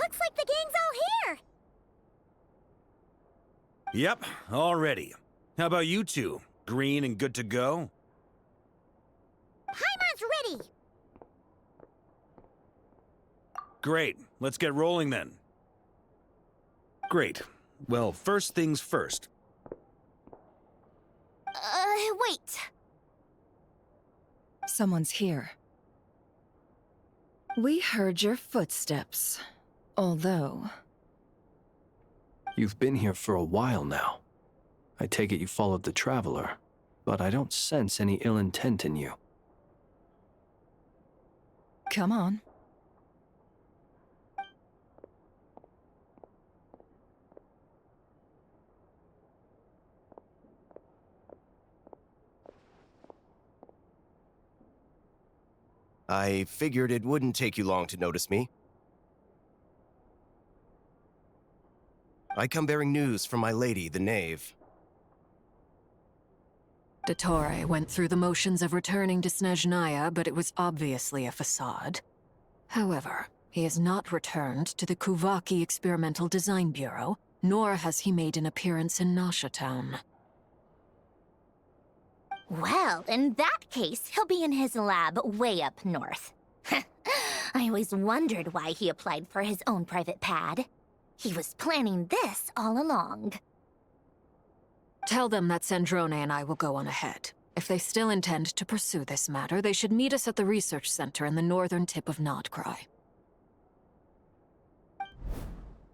Looks like the gang's all here! Yep, all ready. How about you two? Green and good to go? Paimon's ready! Great, let's get rolling then. Great. Well, first things first. Wait. Someone's here. We heard your footsteps. Although... You've been here for a while now. I take it you followed the Traveler, but I don't sense any ill intent in you. Come on. I figured it wouldn't take you long to notice me. I come bearing news from my lady, the Knave. Dottore went through the motions of returning to Snezhnaya, but it was obviously a facade. However, he has not returned to the Kuvaki Experimental Design Bureau, nor has he made an appearance in Nasha Town. Well, in that case, he'll be in his lab way up north. I always wondered why he applied for his own private pad. He was planning this all along. Tell them that Sandrone and I will go on ahead. If they still intend to pursue this matter, they should meet us at the research center in the northern tip of Nod-Krai.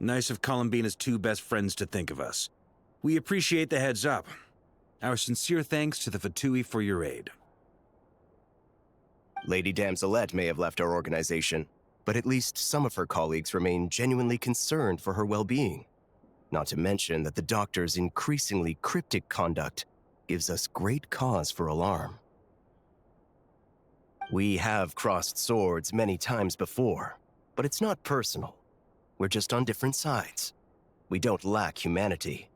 Nice of Columbina's two best friends to think of us. We appreciate the heads up. Our sincere thanks to the Fatui for your aid. Lady Damselette may have left our organization, but at least some of her colleagues remain genuinely concerned for her well-being. Not to mention that the Doctor's increasingly cryptic conduct gives us great cause for alarm. We have crossed swords many times before, but it's not personal. We're just on different sides. We don't lack humanity.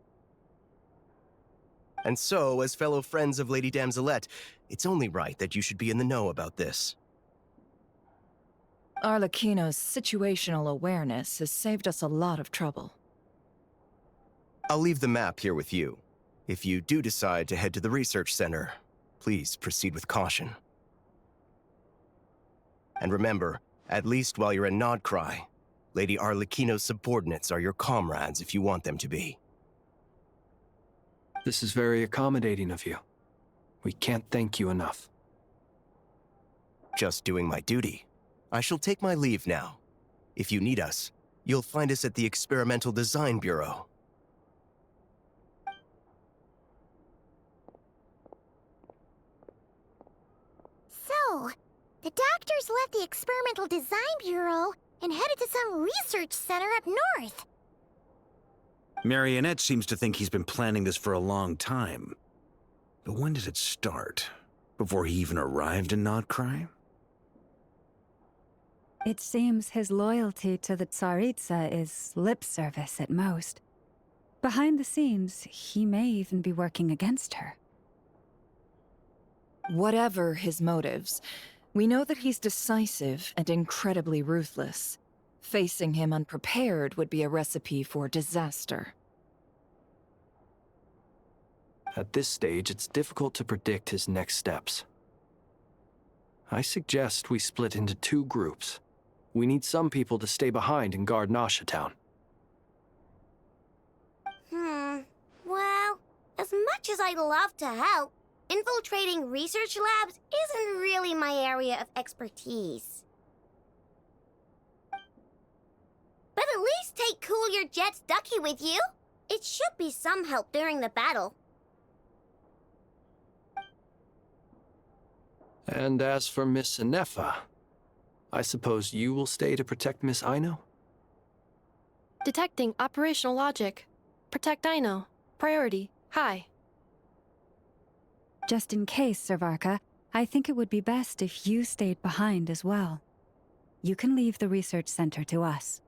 And so, as fellow friends of Lady Damselette, it's only right that you should be in the know about this. Arlecchino's situational awareness has saved us a lot of trouble. I'll leave the map here with you. If you do decide to head to the research center, please proceed with caution. And remember, at least while you're in Nod-Krai, Lady Arlecchino's subordinates are your comrades if you want them to be. This is very accommodating of you. We can't thank you enough. Just doing my duty. I shall take my leave now. If you need us, you'll find us at the Experimental Design Bureau. So, the doctors left the Experimental Design Bureau and headed to some research center up north. Marionette seems to think he's been planning this for a long time. But when did it start? Before he even arrived in Nod-Krai? It seems his loyalty to the Tsaritsa is lip service at most. Behind the scenes, he may even be working against her. Whatever his motives, we know that he's decisive and incredibly ruthless. Facing him unprepared would be a recipe for disaster. At this stage, it's difficult to predict his next steps. I suggest we split into two groups. We need some people to stay behind and guard Nasha Town. Well, as much as I'd love to help, infiltrating research labs isn't really my area of expertise. But at least take Cool Your Jet's Ducky with you. It should be some help during the battle. And as for Miss Inefa, I suppose you will stay to protect Miss Aino? Detecting operational logic. Protect Aino. Priority. High. Just in case, Servarka, I think it would be best if you stayed behind as well. You can leave the research center to us.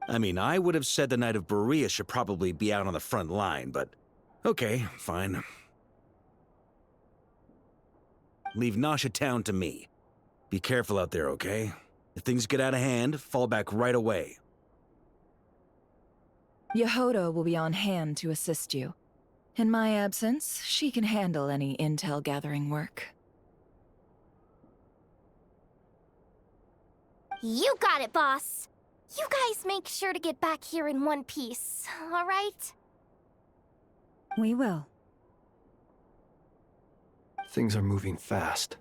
I mean, I would have said the Knight of Berea should probably be out on the front line, but okay, fine. Leave Nasha Town to me. Be careful out there, okay? If things get out of hand, fall back right away. Yehoda will be on hand to assist you. In my absence, she can handle any intel gathering work. You got it, boss. You guys make sure to get back here in one piece, all right? We will. Things are moving fast.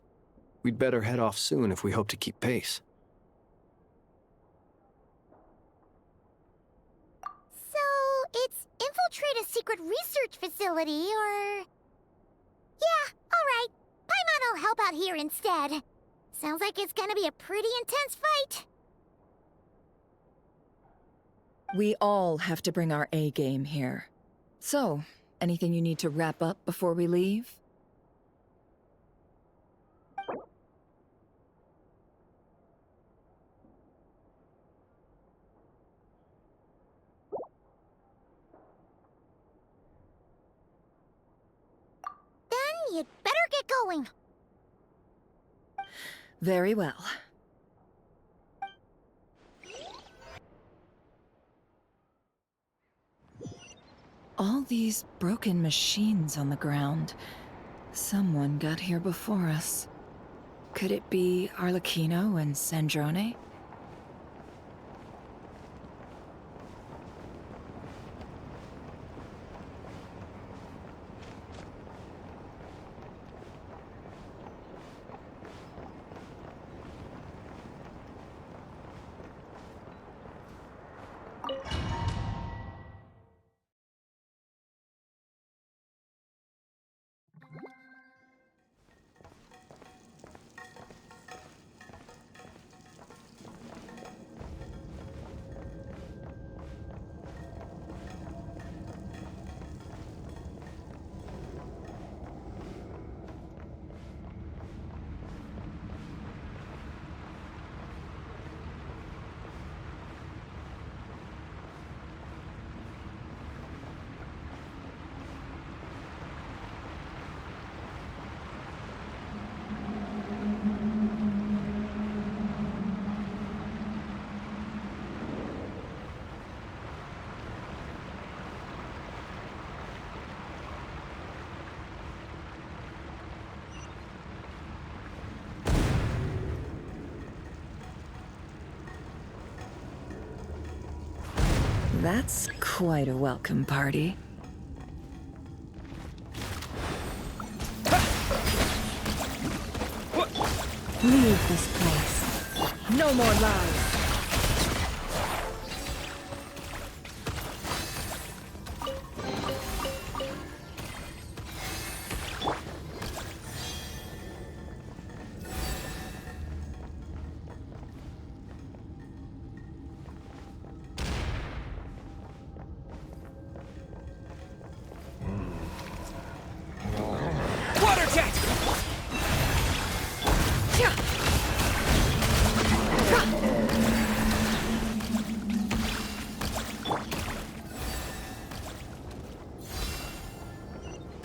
We'd better head off soon if we hope to keep pace. So, it's infiltrate a secret research facility, or... Yeah, alright. Paimon will help out here instead. Sounds like it's gonna be a pretty intense fight. We all have to bring our A-game here. So, anything you need to wrap up before we leave? Then you'd better get going. Very well. All these broken machines on the ground. Someone got here before us. Could it be Arlecchino and Sandrone? That's quite a welcome party. Leave this place. No more lies!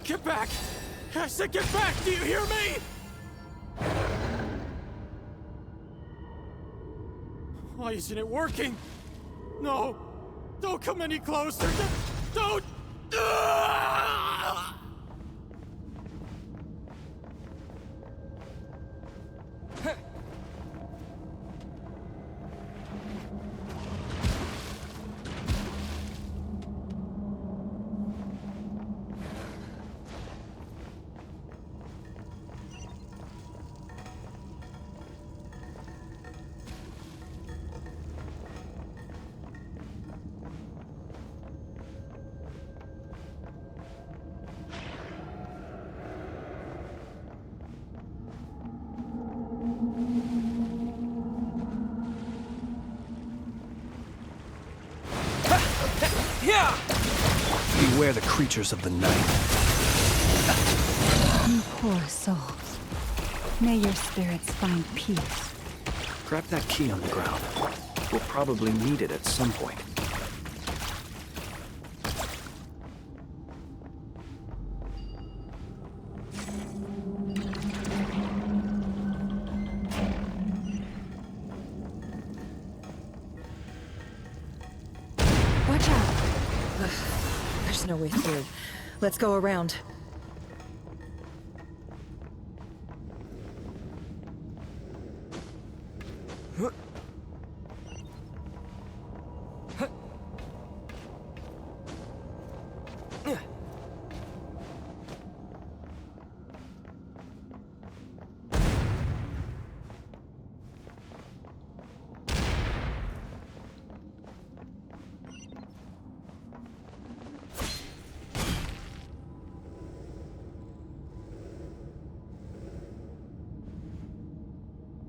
Get back! I said get back! Do you hear me? Why isn't it working? No! Don't come any closer! Don't! Ah! Beware the creatures of the night. You poor souls. May your spirits find peace. Grab that key on the ground. We'll probably need it at some point. no way through. Let's go around.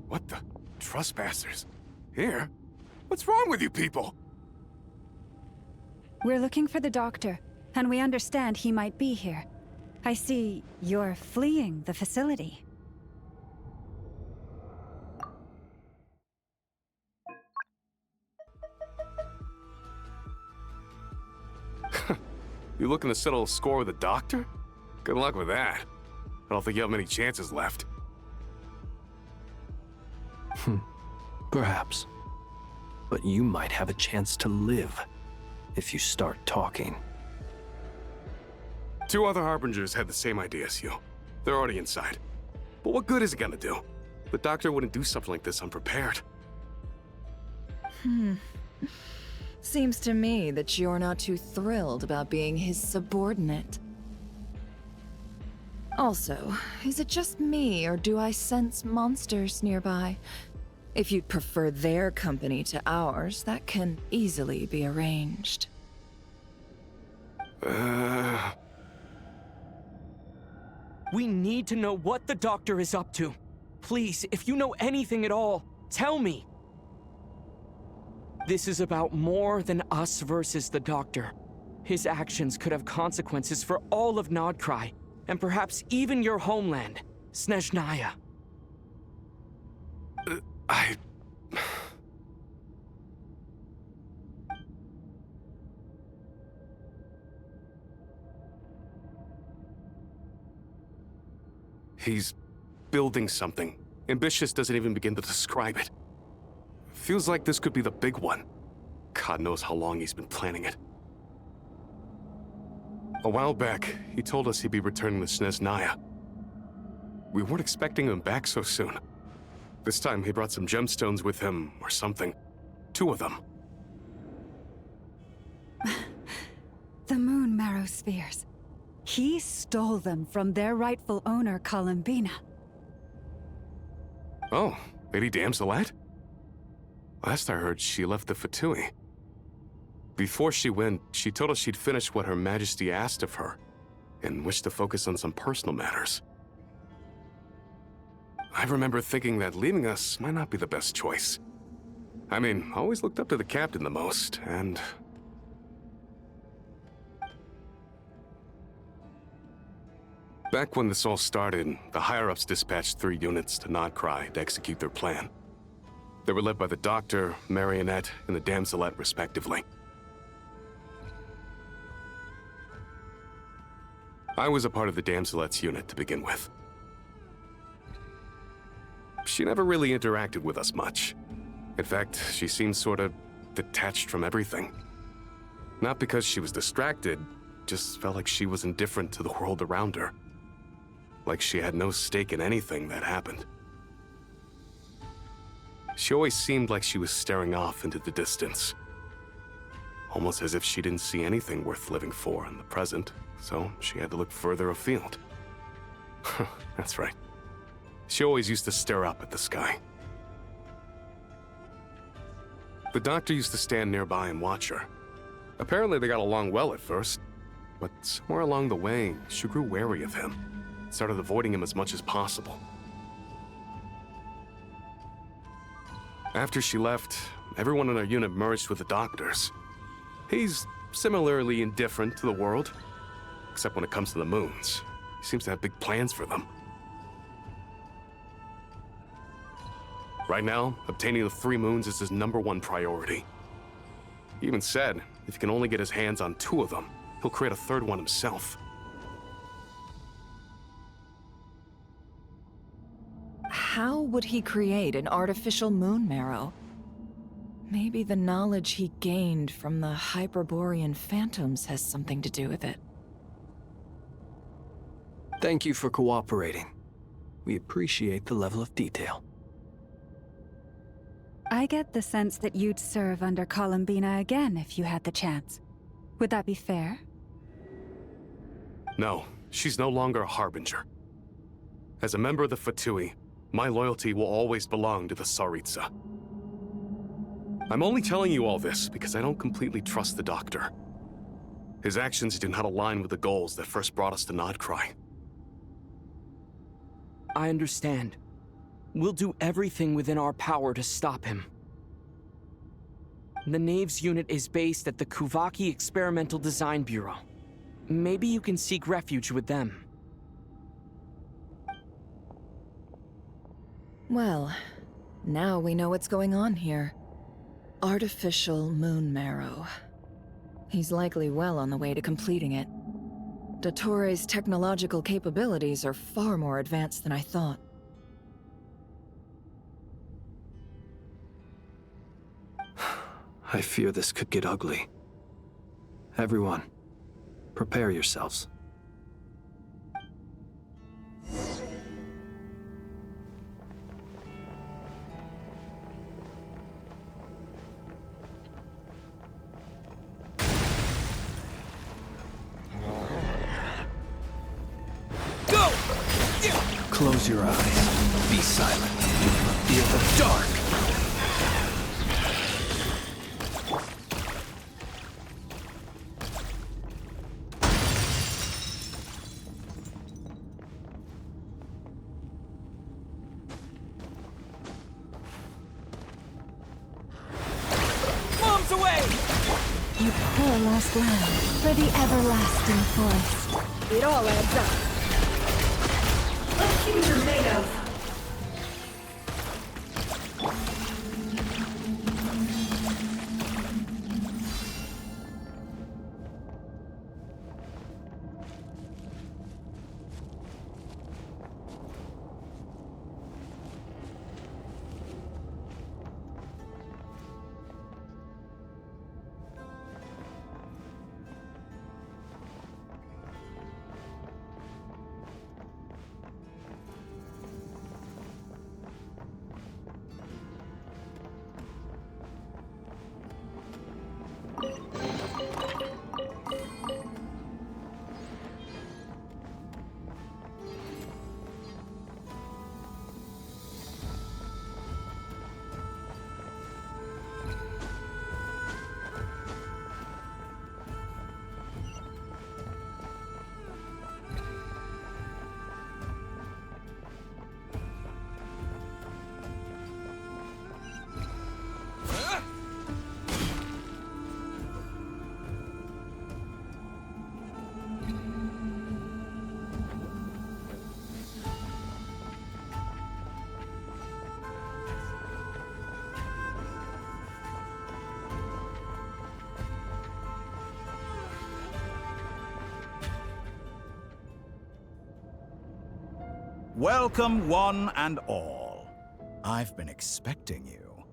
What the? Trespassers? Here? What's wrong with you people? We're looking for the doctor, and we understand he might be here. I see you're fleeing the facility. You looking to settle a score with the doctor? Good luck with that. I don't think you have many chances left. Perhaps. But you might have a chance to live if you start talking. 2 other Harbingers had the same idea as you. They're already inside. But what good is it gonna do? The doctor wouldn't do something like this unprepared. Seems to me that you're not too thrilled about being his subordinate. Also, is it just me, or do I sense monsters nearby? If you'd prefer their company to ours, that can easily be arranged. We need to know what the doctor is up to. Please, if you know anything at all, tell me. This is about more than us versus the doctor. His actions could have consequences for all of Nod-Krai, and perhaps even your homeland, Snezhnaya. He's building something. Ambitious doesn't even begin to describe it. Feels like this could be the big one. God knows how long he's been planning it. A while back, he told us he'd be returning to Snezhnaya. We weren't expecting him back so soon. This time he brought some gemstones with him, or something. 2 of them. The moon marrow spheres. He stole them from their rightful owner, Columbina. Oh, Lady Damselette? Last I heard, she left the Fatui. Before she went, she told us she'd finished what Her Majesty asked of her, and wished to focus on some personal matters. I remember thinking that leaving us might not be the best choice. I mean, I always looked up to the captain the most, and... Back when this all started, the higher-ups dispatched 3 units to Nod-Krai to execute their plan. They were led by the Doctor, Marionette, and the Damselette, respectively. I was a part of the Damselette's unit to begin with. She never really interacted with us much. In fact, she seemed sort of detached from everything. Not because she was distracted, just felt like she was indifferent to the world around her. Like she had no stake in anything that happened. She always seemed like she was staring off into the distance. Almost as if she didn't see anything worth living for in the present, so she had to look further afield. That's right. She always used to stare up at the sky. The Doctor used to stand nearby and watch her. Apparently they got along well at first, but somewhere along the way, she grew wary of him. Started avoiding him as much as possible. After she left, everyone in our unit merged with the Doctor's. He's similarly indifferent to the world, except when it comes to the moons. He seems to have big plans for them. Right now, obtaining the 3 moons is his #1 priority. He even said, if he can only get his hands on 2 of them, he'll create a 3rd one himself. How would he create an artificial moon marrow? Maybe the knowledge he gained from the Hyperborean phantoms has something to do with it. Thank you for cooperating. We appreciate the level of detail. I get the sense that you'd serve under Columbina again if you had the chance. Would that be fair? No, she's no longer a harbinger. As a member of the Fatui, my loyalty will always belong to the Tsaritsa. I'm only telling you all this because I don't completely trust the Doctor. His actions do not align with the goals that first brought us to Nod-Krai. I understand. We'll do everything within our power to stop him. The Knaves unit is based at the Kuvaki Experimental Design Bureau. Maybe you can seek refuge with them. Well, now we know what's going on here. Artificial moon marrow. He's likely well on the way to completing it. Dottore's technological capabilities are far more advanced than I thought. I fear this could get ugly. Everyone, prepare yourselves. Go! Close your eyes. Be silent. Fear the dark. You poor lost lamb for the everlasting forest. It all adds up. What's future made of? Welcome, one and all. I've been expecting you.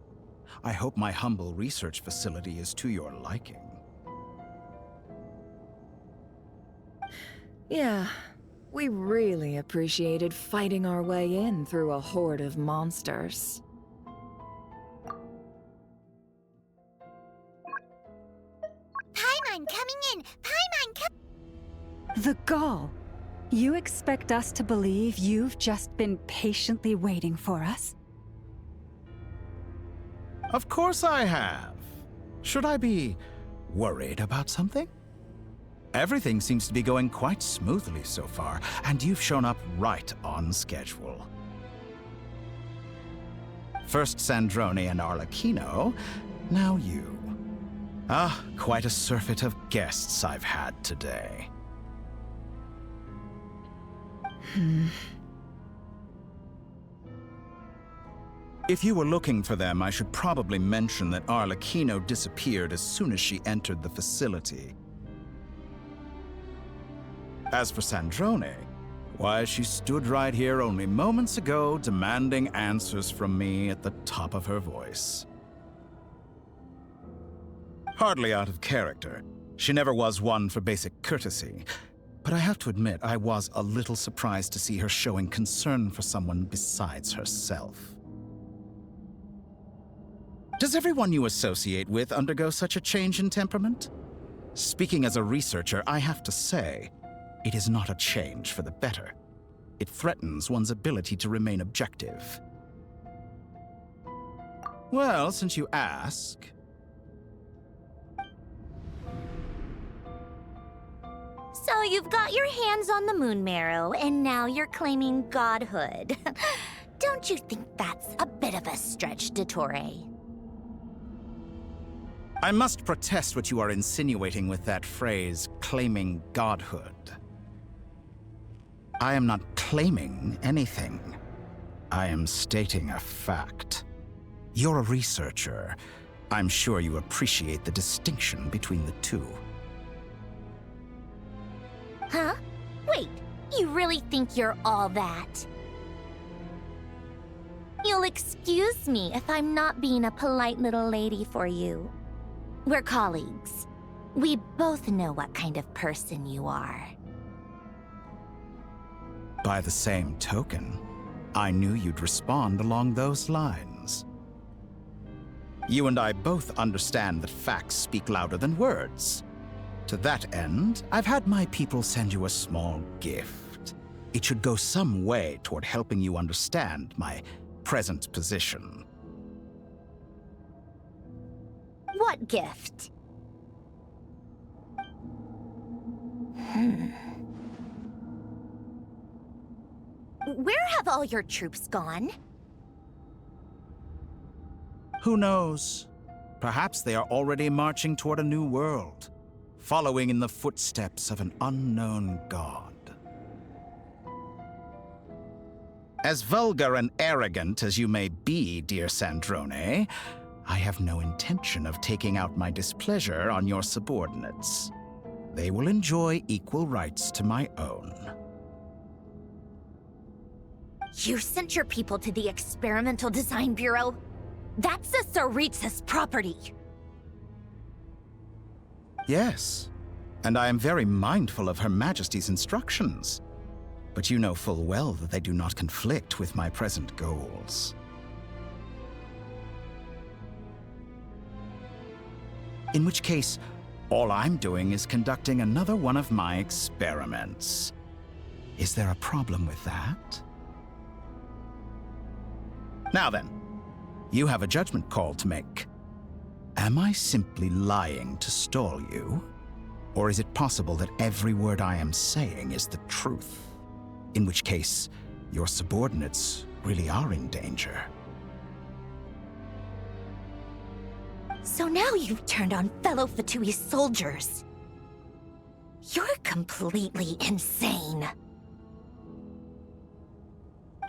I hope my humble research facility is to your liking. Yeah, we really appreciated fighting our way in through a horde of monsters. Paimon coming in! Paimon coming! The gall! You expect us to believe you've just been patiently waiting for us? Of course I have. Should I be worried about something? Everything seems to be going quite smoothly so far, and you've shown up right on schedule. First Sandrone and Arlecchino, now you. Ah, quite a surfeit of guests I've had today. If you were looking for them, I should probably mention that Arlecchino disappeared as soon as she entered the facility. As for Sandrone, why, she stood right here only moments ago demanding answers from me at the top of her voice. Hardly out of character. She never was one for basic courtesy. But I have to admit, I was a little surprised to see her showing concern for someone besides herself. Does everyone you associate with undergo such a change in temperament? Speaking as a researcher, I have to say, it is not a change for the better. It threatens one's ability to remain objective. Well, since you ask... So you've got your hands on the moon marrow, and now you're claiming godhood. Don't you think that's a bit of a stretch, Dottore? I must protest what you are insinuating with that phrase, claiming godhood. I am not claiming anything. I am stating a fact. You're a researcher. I'm sure you appreciate the distinction between the two. Huh? Wait, you really think you're all that? You'll excuse me if I'm not being a polite little lady for you. We're colleagues. We both know what kind of person you are. By the same token, I knew you'd respond along those lines. You and I both understand that facts speak louder than words. To that end, I've had my people send you a small gift. It should go some way toward helping you understand my present position. What gift? Where have all your troops gone? Who knows? Perhaps they are already marching toward a new world, following in the footsteps of an unknown god. As vulgar and arrogant as you may be, dear Sandrone, I have no intention of taking out my displeasure on your subordinates. They will enjoy equal rights to my own. You sent your people to the Experimental Design Bureau? That's the Tsaritsa's property. Yes, and I am very mindful of Her Majesty's instructions. But you know full well that they do not conflict with my present goals. In which case, all I'm doing is conducting another one of my experiments. Is there a problem with that? Now then, you have a judgment call to make. Am I simply lying to stall you? Or is it possible that every word I am saying is the truth? In which case, your subordinates really are in danger. So now you've turned on fellow Fatui soldiers. You're completely insane.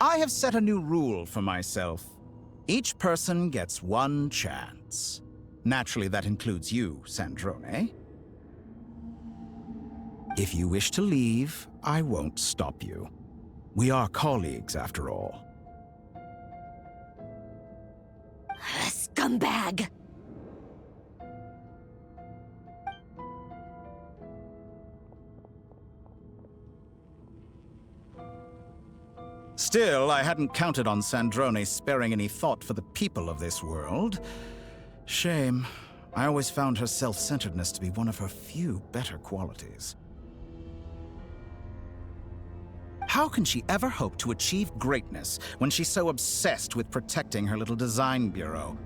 I have set a new rule for myself. Each person gets one chance. Naturally, that includes you, Sandrone. If you wish to leave, I won't stop you. We are colleagues, after all. Scumbag! Still, I hadn't counted on Sandrone sparing any thought for the people of this world. Shame. I always found her self-centeredness to be one of her few better qualities. How can she ever hope to achieve greatness when she's so obsessed with protecting her little design bureau?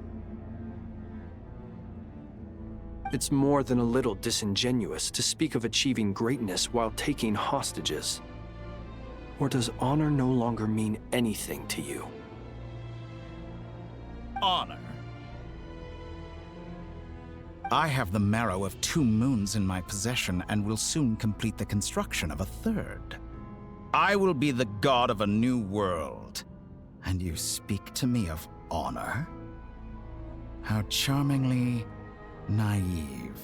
It's more than a little disingenuous to speak of achieving greatness while taking hostages. Or does honor no longer mean anything to you? Honor? I have the marrow of 2 moons in my possession and will soon complete the construction of a 3rd. I will be the god of a new world. And you speak to me of honor? How charmingly naive.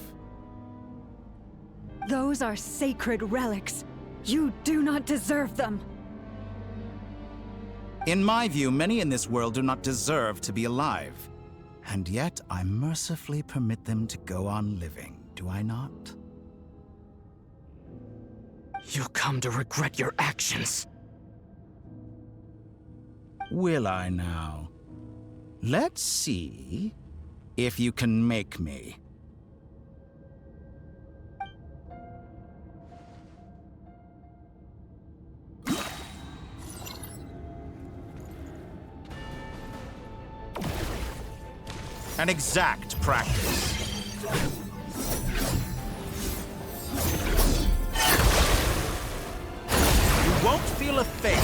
Those are sacred relics. You do not deserve them. In my view, many in this world do not deserve to be alive. And yet I mercifully permit them to go on living, do I not? You'll come to regret your actions. Will I now? Let's see if you can make me. An exact practice. You won't feel a thing.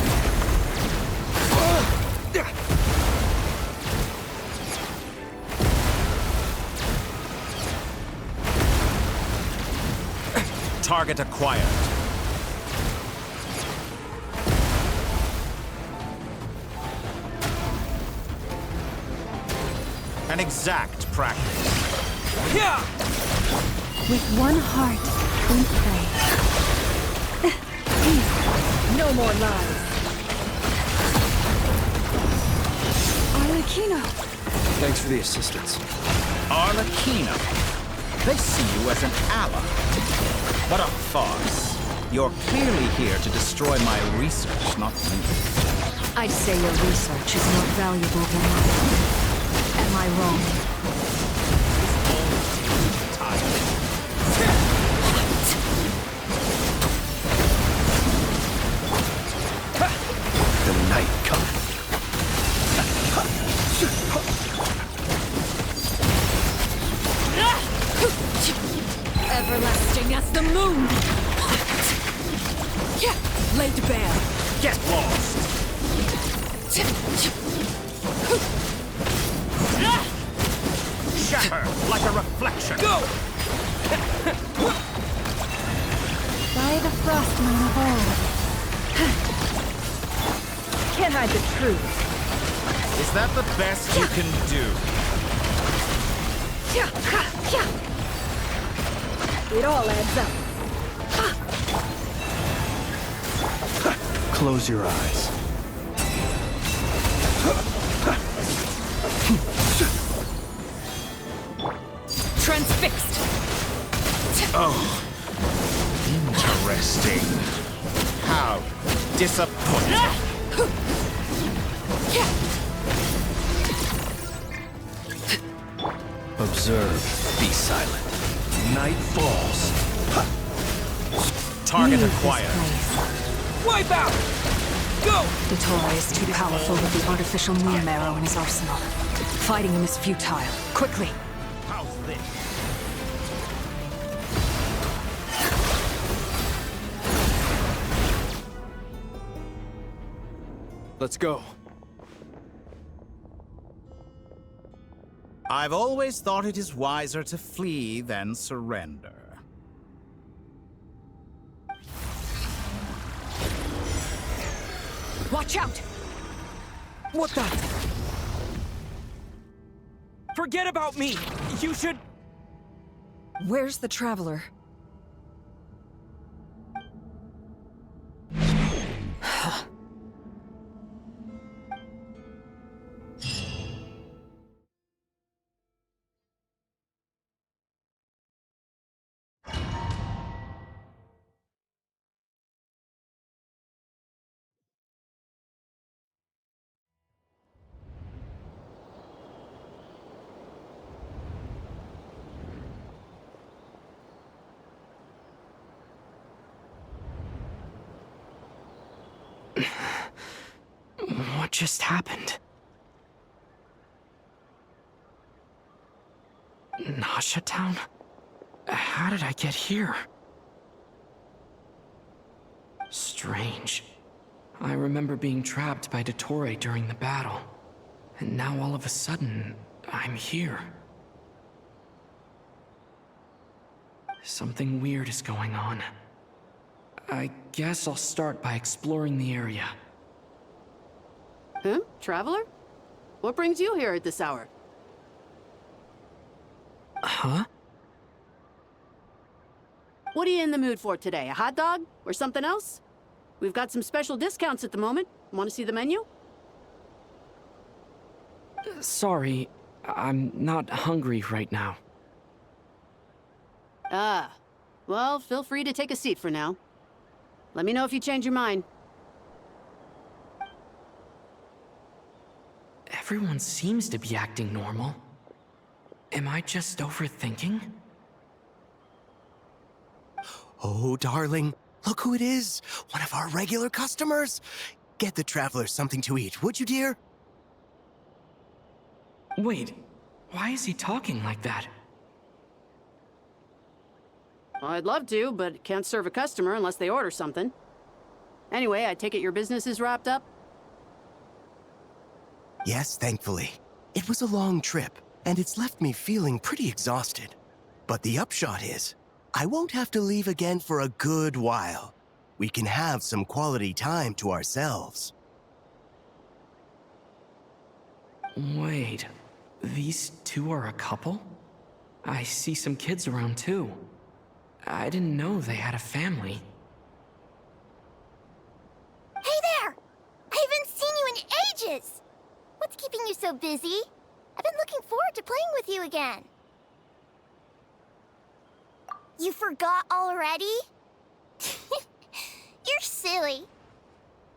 Target acquired. An exact practice. With one heart, we pray. No more lies. Arlecchino! Thanks for the assistance. Arlecchino. They see you as an ally. What a farce. You're clearly here to destroy my research, not me. I'd say your research is more valuable than mine. Am I wrong? The night cometh. Everlasting as the moon! Laid bare. Get lost! Shatter like a reflection! Go! By the frost moon of old. Can't hide the truth. Is that the best you can do? It all adds up. Close your eyes. Transfixed! Oh, interesting. How disappointing. Observe. Be silent. Night falls. Target Leave acquired. this place. Wipe out! Go! Dotore is too powerful with the artificial moon marrow in his arsenal. Fighting him is futile. Quickly! How's this? Let's go. I've always thought it is wiser to flee than surrender. Watch out! What the? Forget about me! You should... Where's the Traveler? What just happened? Nasha Town? How did I get here? Strange. I remember being trapped by Dotore during the battle. And now all of a sudden, I'm here. Something weird is going on. I guess I'll start by exploring the area. Huh? Traveler? What brings you here at this hour? Huh? What are you in the mood for today? A hot dog? Or something else? We've got some special discounts at the moment. Want to see the menu? Sorry, I'm not hungry right now. Ah. Well, feel free to take a seat for now. Let me know if you change your mind. Everyone seems to be acting normal. Am I just overthinking? Oh, darling, look who it is. One of our regular customers. Get the travelers something to eat, would you, dear? Wait, why is he talking like that? Well, I'd love to, but can't serve a customer unless they order something. Anyway, I take it your business is wrapped up? Yes, thankfully. It was a long trip, and it's left me feeling pretty exhausted. But the upshot is, I won't have to leave again for a good while. We can have some quality time to ourselves. Wait, these two are a couple? I see some kids around too. I didn't know they had a family. Hey there! I haven't seen you in ages! What's keeping you so busy? I've been looking forward to playing with you again. You forgot already? You're silly.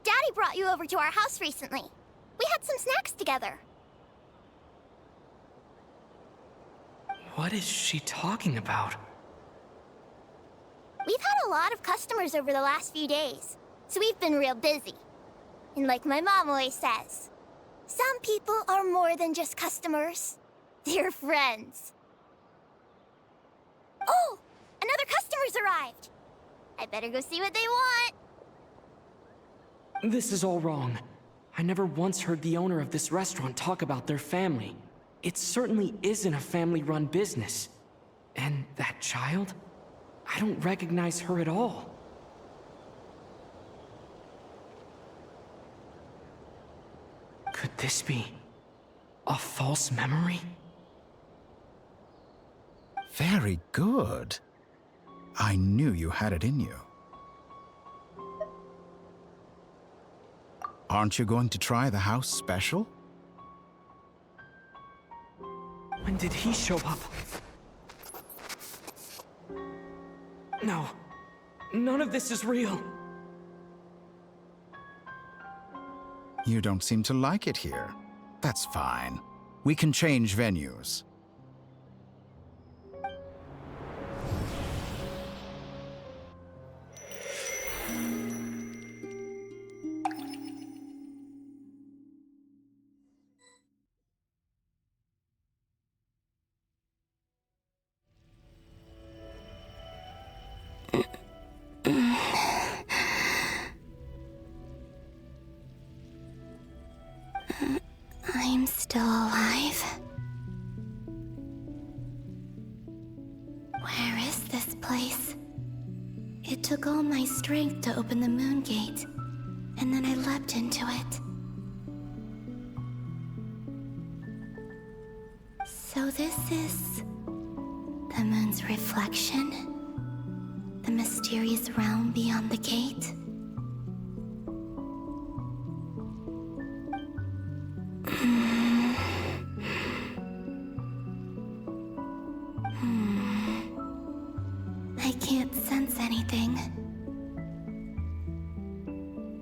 Daddy brought you over to our house recently. We had some snacks together. What is she talking about? We've had a lot of customers over the last few days, so we've been real busy. And like my mom always says, some people are more than just customers. They're friends. Oh! Another customer's arrived! I better go see what they want. This is all wrong. I never once heard the owner of this restaurant talk about their family. It certainly isn't a family-run business. And that child? I don't recognize her at all. Could this be a false memory? Very good. I knew you had it in you. Aren't you going to try the house special? When did he show up? No. None of this is real. You don't seem to like it here. That's fine. We can change venues. I'm still alive. Where is this place? It took all my strength to open the moon gate, and then I leapt into it. So this is the moon's reflection? The mysterious realm beyond the gate? I can't sense anything.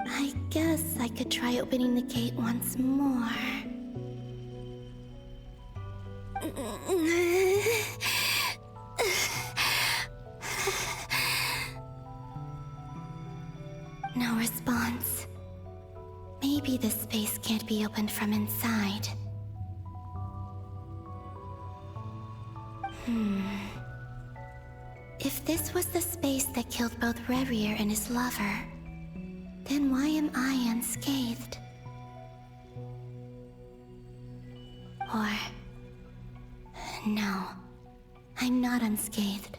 I guess I could try opening the gate once more. No response. Maybe this space can't be opened from inside. If this was the space that killed both Revier and his lover, then why am I unscathed? Or... no, I'm not unscathed.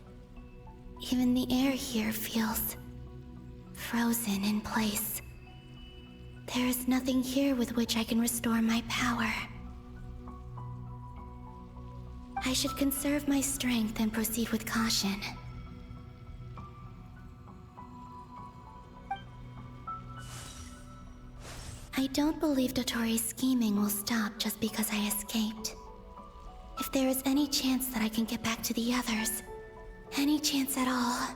Even the air here feels frozen in place. There is nothing here with which I can restore my power. I should conserve my strength and proceed with caution. I don't believe Dotori's scheming will stop just because I escaped. there is any chance that I can get back to the others, any chance at all,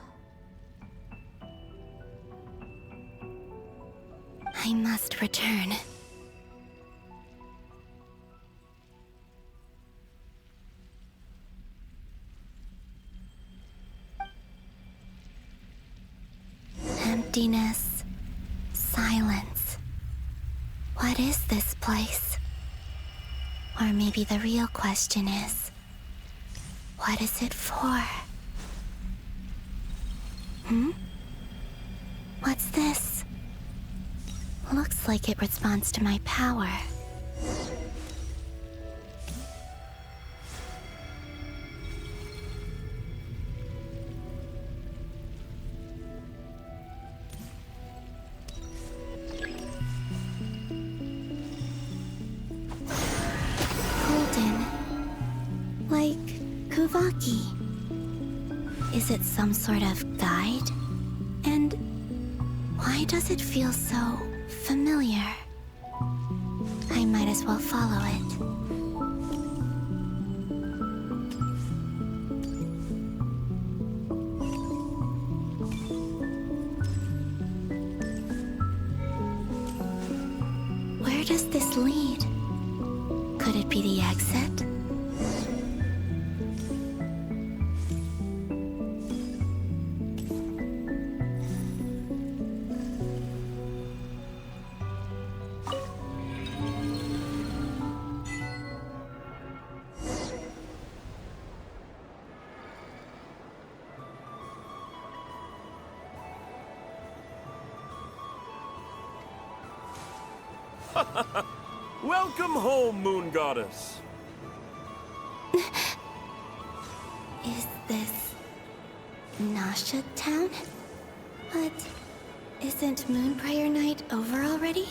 I must return. Emptiness, silence. What is this place? Or maybe the real question is, what is it for? What's this? Looks like it responds to my power. Is it some sort of guide? And why does it feel so familiar? I might as well follow it. Where does this lead? Could it be the exit? Welcome home, Moon Goddess. Is this Nasha Town? But isn't Moon Prayer Night over already?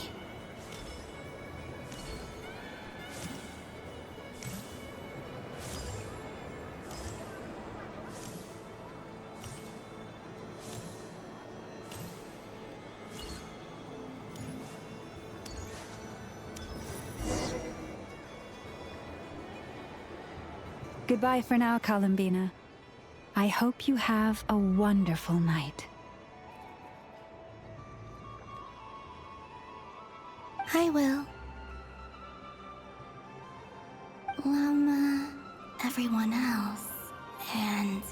Goodbye for now, Columbina. I hope you have a wonderful night. I will. Llama, everyone else, and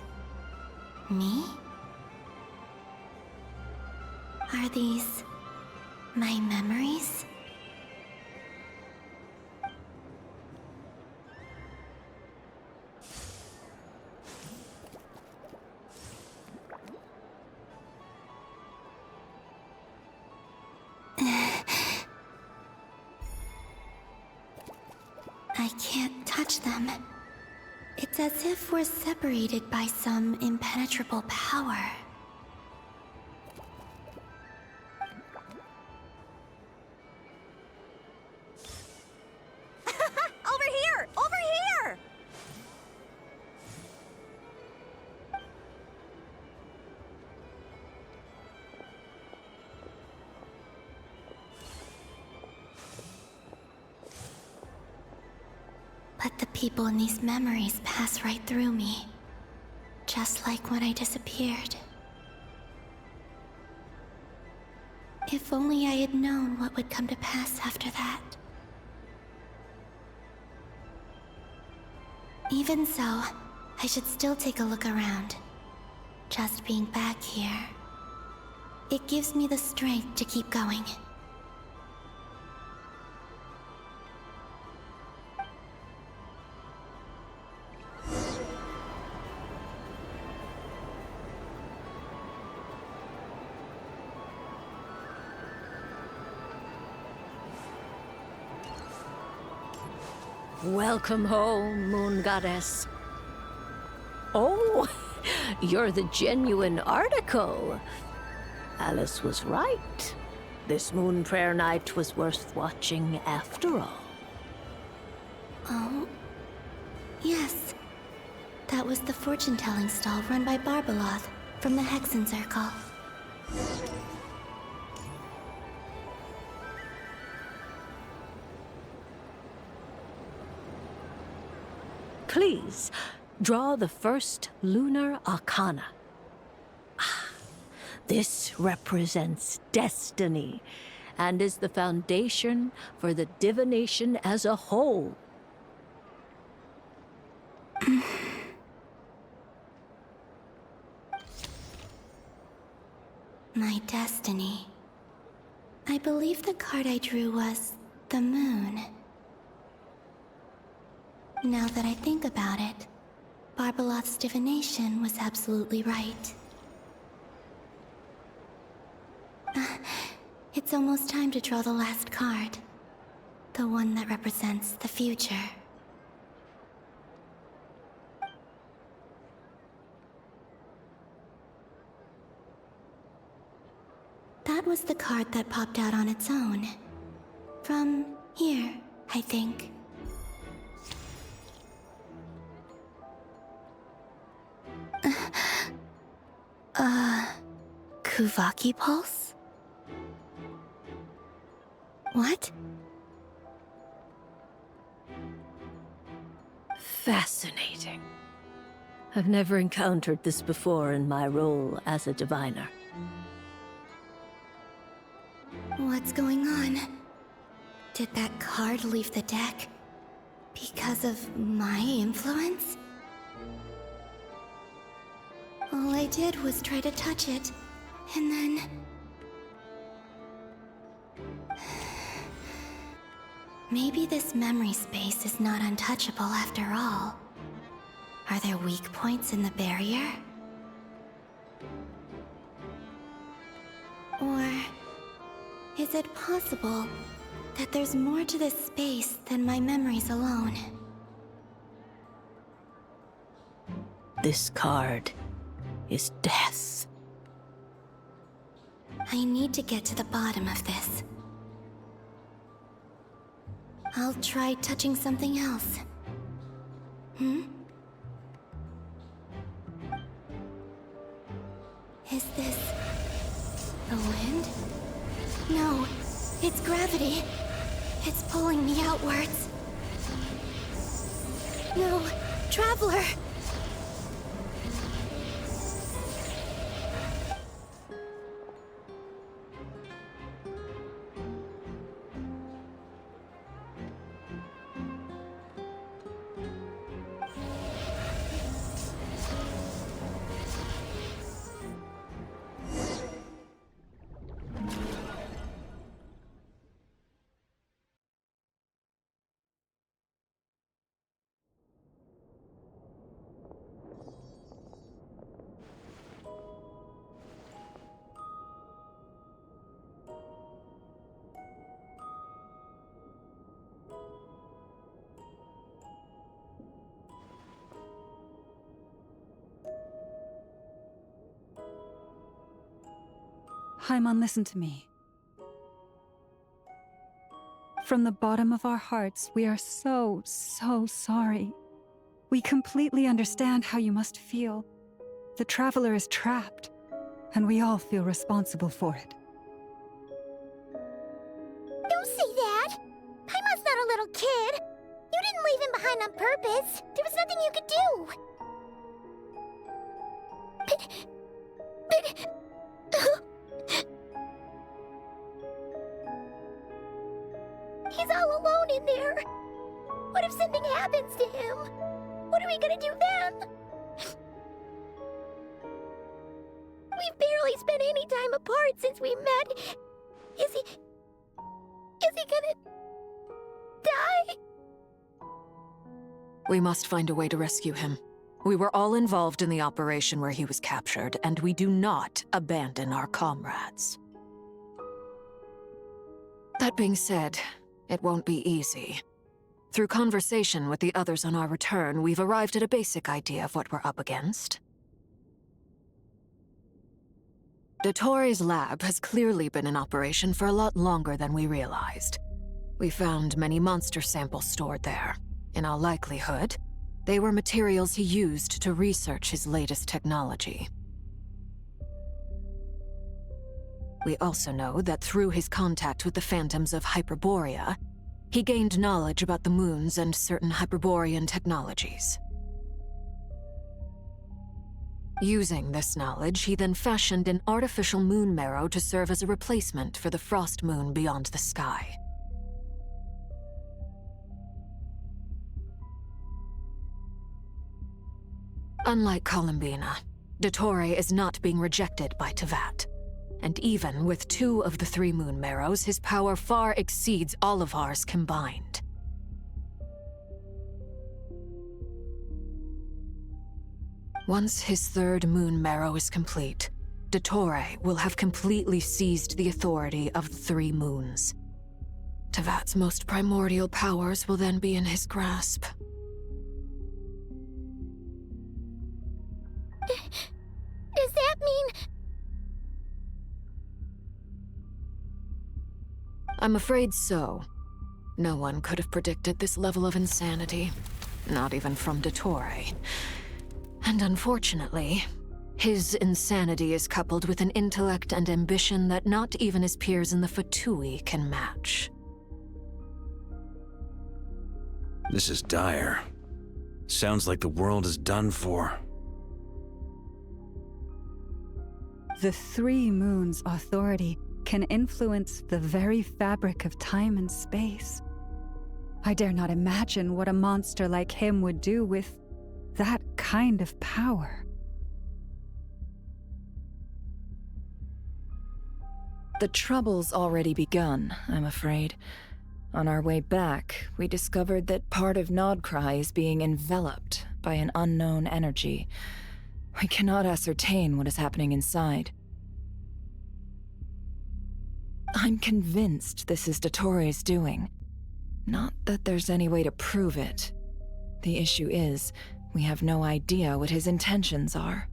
me? Are these my memories? I can't touch them. It's as if we're separated by some impenetrable power. Over here! Over here! But the people in these memories pass right through me. Just like when I disappeared. If only I had known what would come to pass after that. Even so, I should still take a look around. Just being back here, it gives me the strength to keep going. Welcome home, Moon Goddess. Oh, you're the genuine article. Alice was right. This Moon Prayer Night was worth watching after all. Oh, yes. That was the fortune-telling stall run by Barbeloth from the Hexen Circle. Please, draw the first lunar arcana. This represents destiny and is the foundation for the divination as a whole. My destiny. I believe the card I drew was the moon. Now that I think about it, Barbalot's divination was absolutely right. It's almost time to draw the last card. The one that represents the future. That was the card that popped out on its own. From here, I think. Kuvaki pulse? What? Fascinating. I've never encountered this before in my role as a diviner. What's going on? Did that card leave the deck because of my influence? All I did was try to touch it, and then... Maybe this memory space is not untouchable after all. Are there weak points in the barrier? Or... is it possible that there's more to this space than my memories alone? This card is death. I need to get to the bottom of this. I'll try touching something else. Is this... the wind? No, it's gravity. It's pulling me outwards. No, Traveler! Haimon, listen to me. From the bottom of our hearts, we are so sorry. We completely understand how you must feel. The Traveler is trapped, and we all feel responsible for it. Don't say that! Paimon's not a little kid! You didn't leave him behind on purpose! There was nothing you could do! He's all alone in there! What if something happens to him? What are we gonna do then? We've barely spent any time apart since we met. Is he gonna... die? We must find a way to rescue him. We were all involved in the operation where he was captured, and we do not abandon our comrades. That being said, it won't be easy. Through conversation with the others on our return, we've arrived at a basic idea of what we're up against. Dottore lab has clearly been in operation for a lot longer than we realized. We found many monster samples stored there. In all likelihood, they were materials he used to research his latest technology. We also know that through his contact with the phantoms of Hyperborea, he gained knowledge about the moons and certain Hyperborean technologies. Using this knowledge, he then fashioned an artificial moon marrow to serve as a replacement for the frost moon beyond the sky. Unlike Columbina, Dottore is not being rejected by Teyvat. And even with 2 of the 3 moon marrows, his power far exceeds all of ours combined. Once his 3rd moon marrow is complete, Dottore will have completely seized the authority of the 3 moons. Teyvat's most primordial powers will then be in his grasp. Does that mean... I'm afraid so. No one could have predicted this level of insanity. Not even from Dottore. And unfortunately, his insanity is coupled with an intellect and ambition that not even his peers in the Fatui can match. This is dire. Sounds like the world is done for. The 3 moons' authority can influence the very fabric of time and space. I dare not imagine what a monster like him would do with that kind of power. The trouble's already begun, I'm afraid. On our way back, we discovered that part of Nod-Krai is being enveloped by an unknown energy. We cannot ascertain what is happening inside. I'm convinced this is Dottore's doing. Not that there's any way to prove it. The issue is, we have no idea what his intentions are.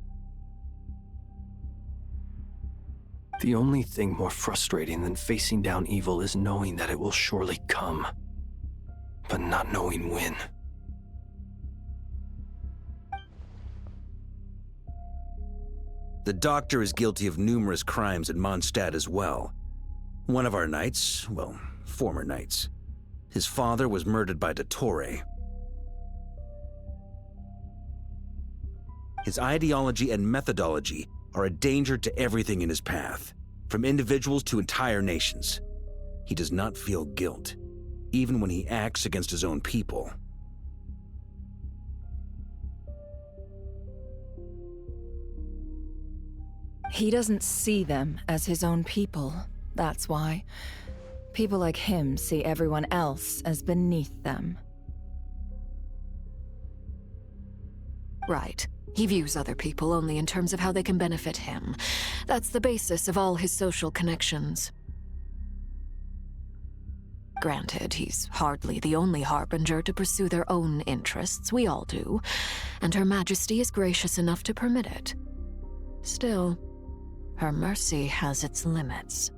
The only thing more frustrating than facing down evil is knowing that it will surely come, but not knowing when. The Doctor is guilty of numerous crimes at Mondstadt as well. One of our knights, well, former knights, his father was murdered by Dottore. His ideology and methodology are a danger to everything in his path, from individuals to entire nations. He does not feel guilt, even when he acts against his own people. He doesn't see them as his own people, that's why. People like him see everyone else as beneath them. Right. He views other people only in terms of how they can benefit him. That's the basis of all his social connections. Granted, he's hardly the only harbinger to pursue their own interests. We all do. And Her Majesty is gracious enough to permit it. Still, her mercy has its limits.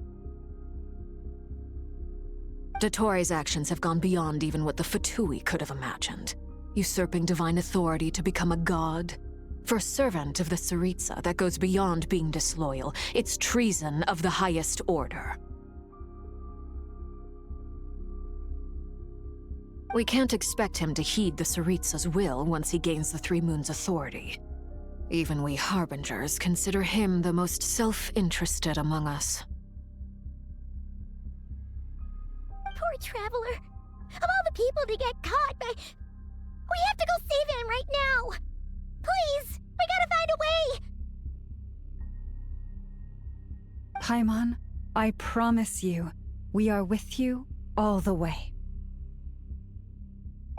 Dottore's actions have gone beyond even what the Fatui could have imagined. Usurping divine authority to become a god. For a servant of the Tsaritsa, that goes beyond being disloyal. It's treason of the highest order. We can't expect him to heed the Tsaritsa's will once he gains the 3 Moons' authority. Even we Harbingers consider him the most self-interested among us. Poor Traveler. Of all the people to get caught by... We have to go save him right now! Please! We gotta find a way! Paimon, I promise you, we are with you all the way.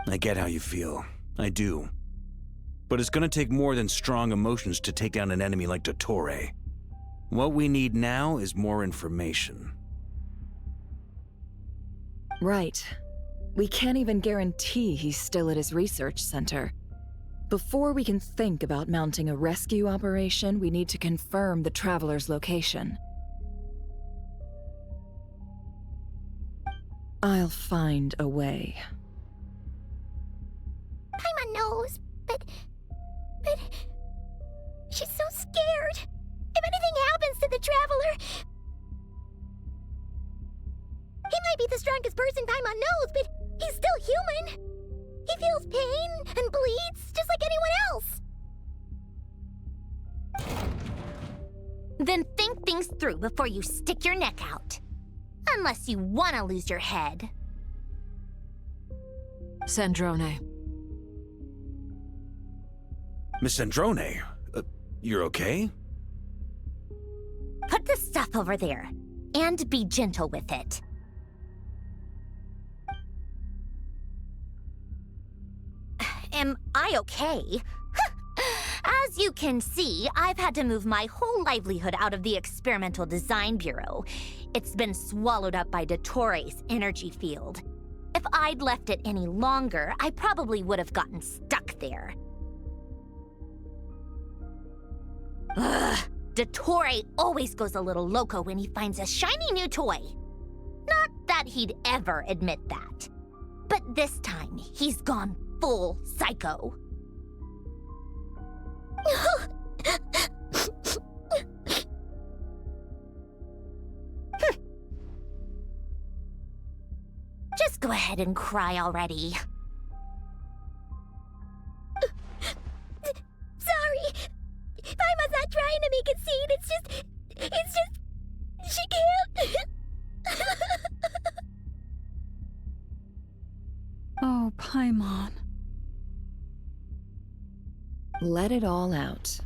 I get how you feel. I do. But it's gonna take more than strong emotions to take down an enemy like Dottore. What we need now is more information. Right. We can't even guarantee he's still at his research center. Before we can think about mounting a rescue operation, we need to confirm the Traveler's location. I'll find a way. Paimon knows, but... She's so scared. If anything happens to the Traveler... He might might be the strongest person Paimon knows, but he's still human. He feels pain and bleeds just like anyone else. Then think things through before you stick your neck out. Unless you want to lose your head. Sandrone. Miss Sandrone, you're okay? Put the stuff over there, and be gentle with it. Am I okay? As you can see, I've had to move my whole livelihood out of the Experimental Design Bureau. It's been swallowed up by Dottoro's energy field. If I'd left it any longer, I probably would have gotten stuck there. Ugh, Dottore always goes a little loco when he finds a shiny new toy. Not that he'd ever admit that. But this time, he's gone full psycho. Just go ahead and cry already. Sorry. Paimon's not trying to make it seem. It's just, she can't. Oh, Paimon. Let it all out.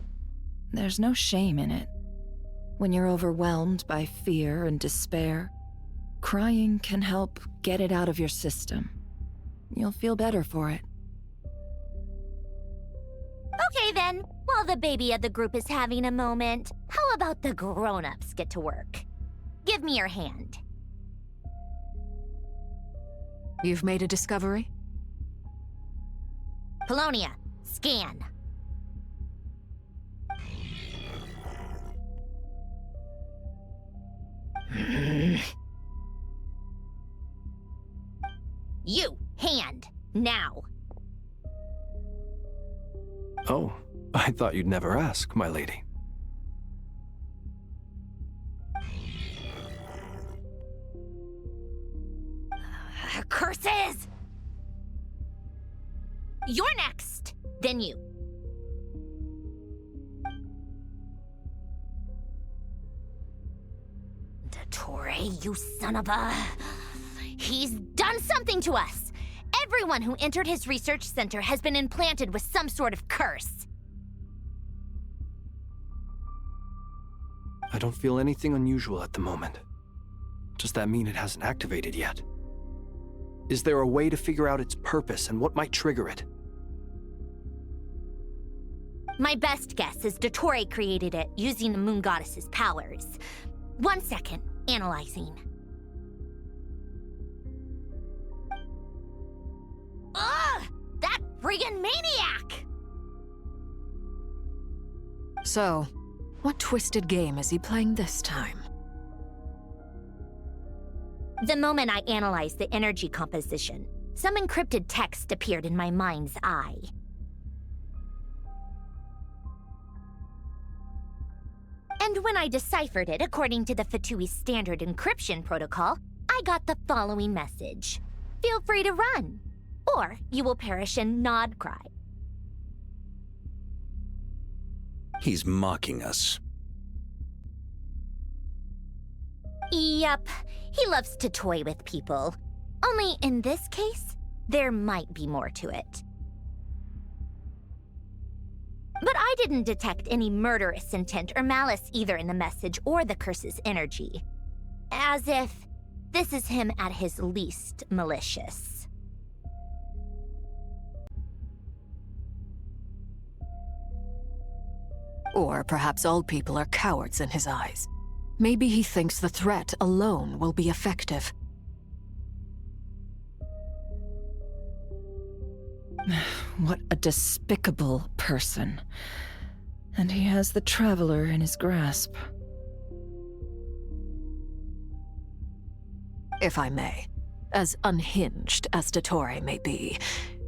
There's no shame in it. When you're overwhelmed by fear and despair, crying can help get it out of your system. You'll feel better for it. Okay then, while the baby of the group is having a moment, how about the grown-ups get to work? Give me your hand. You've made a discovery? Polonia, scan. You, hand, now. Oh, I thought you'd never ask, my lady. Curses! You're next, then you. Dottore, you son of a... He's done something to us! Everyone who entered his research center has been implanted with some sort of curse. I don't feel anything unusual at the moment. Does that mean it hasn't activated yet? Is there a way to figure out its purpose and what might trigger it? My best guess is Dottore created it using the Moon Goddess's powers. 1 second, analyzing. Ugh! That friggin' maniac! So, what twisted game is he playing this time? The moment I analyzed the energy composition, some encrypted text appeared in my mind's eye. And when I deciphered it according to the Fatui standard encryption protocol, I got the following message. Feel free to run, or you will perish in Nod-Krai. He's mocking us. Yep, he loves to toy with people. Only in this case, there might be more to it. But I didn't detect any murderous intent or malice either in the message or the curse's energy. As if this is him at his least malicious. Or perhaps all people are cowards in his eyes. Maybe he thinks the threat alone will be effective. What a despicable person. And he has the Traveler in his grasp. If I may, as unhinged as Dottore may be,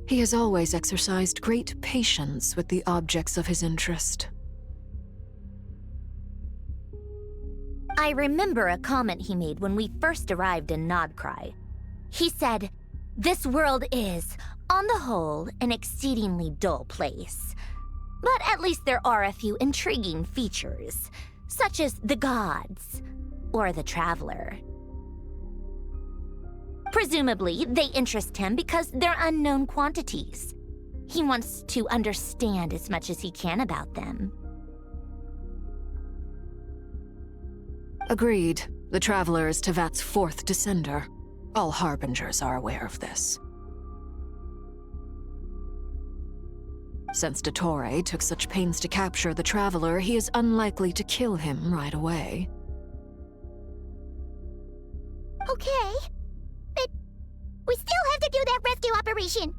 he has always exercised great patience with the objects of his interest. I remember a comment he made when we first arrived in Nod-Krai. He said, "This world is, on the whole, an exceedingly dull place. But at least there are a few intriguing features, such as the gods or the traveler." Presumably, they interest him because they're unknown quantities. He wants to understand as much as he can about them. Agreed. The Traveler is Tevat's fourth descender. All Harbingers are aware of this. Since Dottore took such pains to capture the Traveler, he is unlikely to kill him right away. Okay, but we still have to do that rescue operation.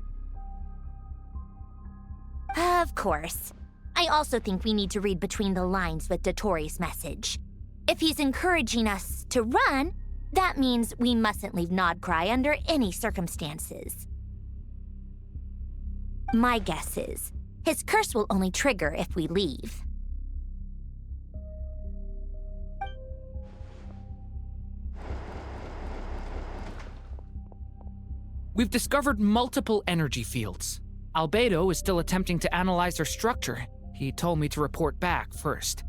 Of course. I also think we need to read between the lines with Dottore's message. If he's encouraging us to run, that means we mustn't leave Nod-Krai under any circumstances. My guess is, his curse will only trigger if we leave. We've discovered multiple energy fields. Albedo is still attempting to analyze their structure. He told me to report back first.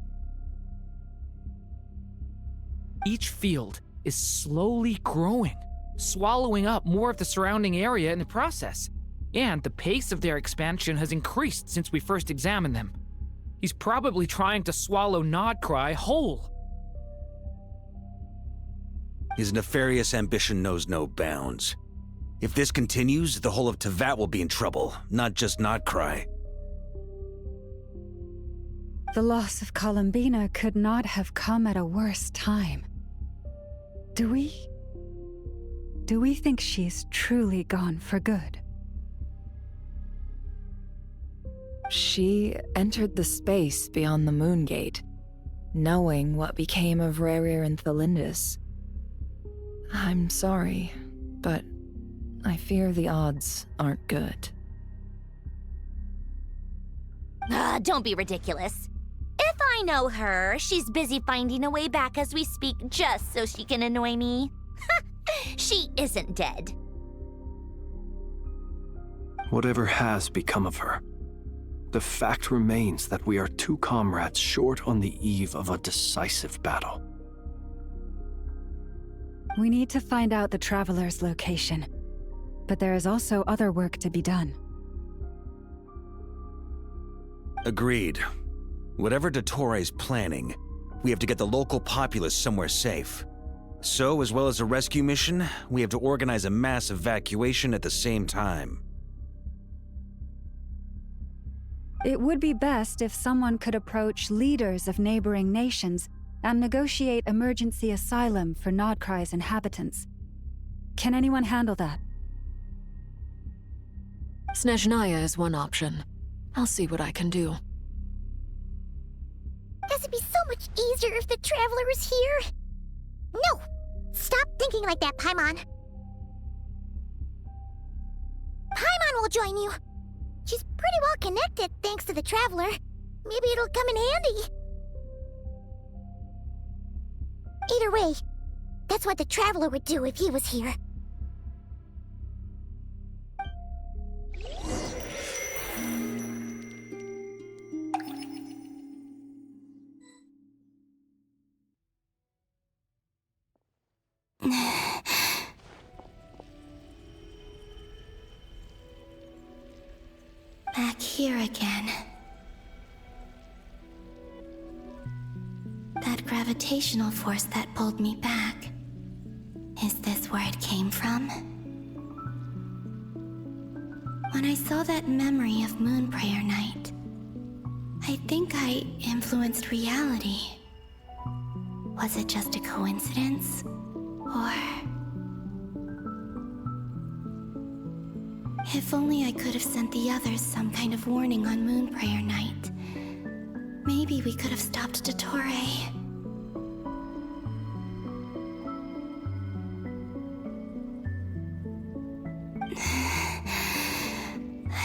Each field is slowly growing, swallowing up more of the surrounding area in the process. And the pace of their expansion has increased since we first examined them. He's probably trying to swallow Nod-Krai whole. His nefarious ambition knows no bounds. If this continues, the whole of Tevat will be in trouble, not just Nod-Krai. The loss of Columbina could not have come at a worse time. Do we think she's truly gone for good? She entered the space beyond the Moon Gate, knowing what became of Rerir and Thalindus. I'm sorry, but I fear the odds aren't good. Don't be ridiculous. If I know her, she's busy finding a way back as we speak just so she can annoy me. She isn't dead. Whatever has become of her, the fact remains that we are two comrades short on the eve of a decisive battle. We need to find out the Traveler's location. But there is also other work to be done. Agreed. Whatever Dottore's planning, we have to get the local populace somewhere safe. So, as well as a rescue mission, we have to organize a mass evacuation at the same time. It would be best if someone could approach leaders of neighboring nations and negotiate emergency asylum for Nod-Krai's inhabitants. Can anyone handle that? Snezhnaya is one option. I'll see what I can do. This would be so much easier if the Traveler was here. No! Stop thinking like that, Paimon. Paimon will join you. She's pretty well connected thanks to the Traveler. Maybe it'll come in handy. Either way, that's what the Traveler would do if he was here. Back here again. That gravitational force that pulled me back. Is this where it came from? When I saw that memory of Moon Prayer Night, I think I influenced reality. Was it just a coincidence? Or... if only I could have sent the others some kind of warning on Moon Prayer Night. Maybe we could have stopped Dottore.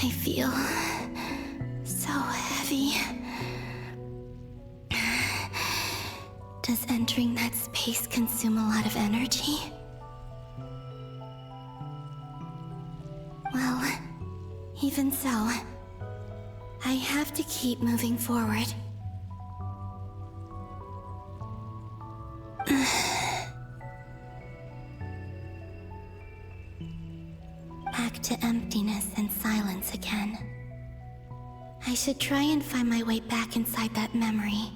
I feel so heavy. Does entering that space consume a lot of energy? Well, even so, I have to keep moving forward. Back to emptiness and silence again. I should try and find my way back inside that memory.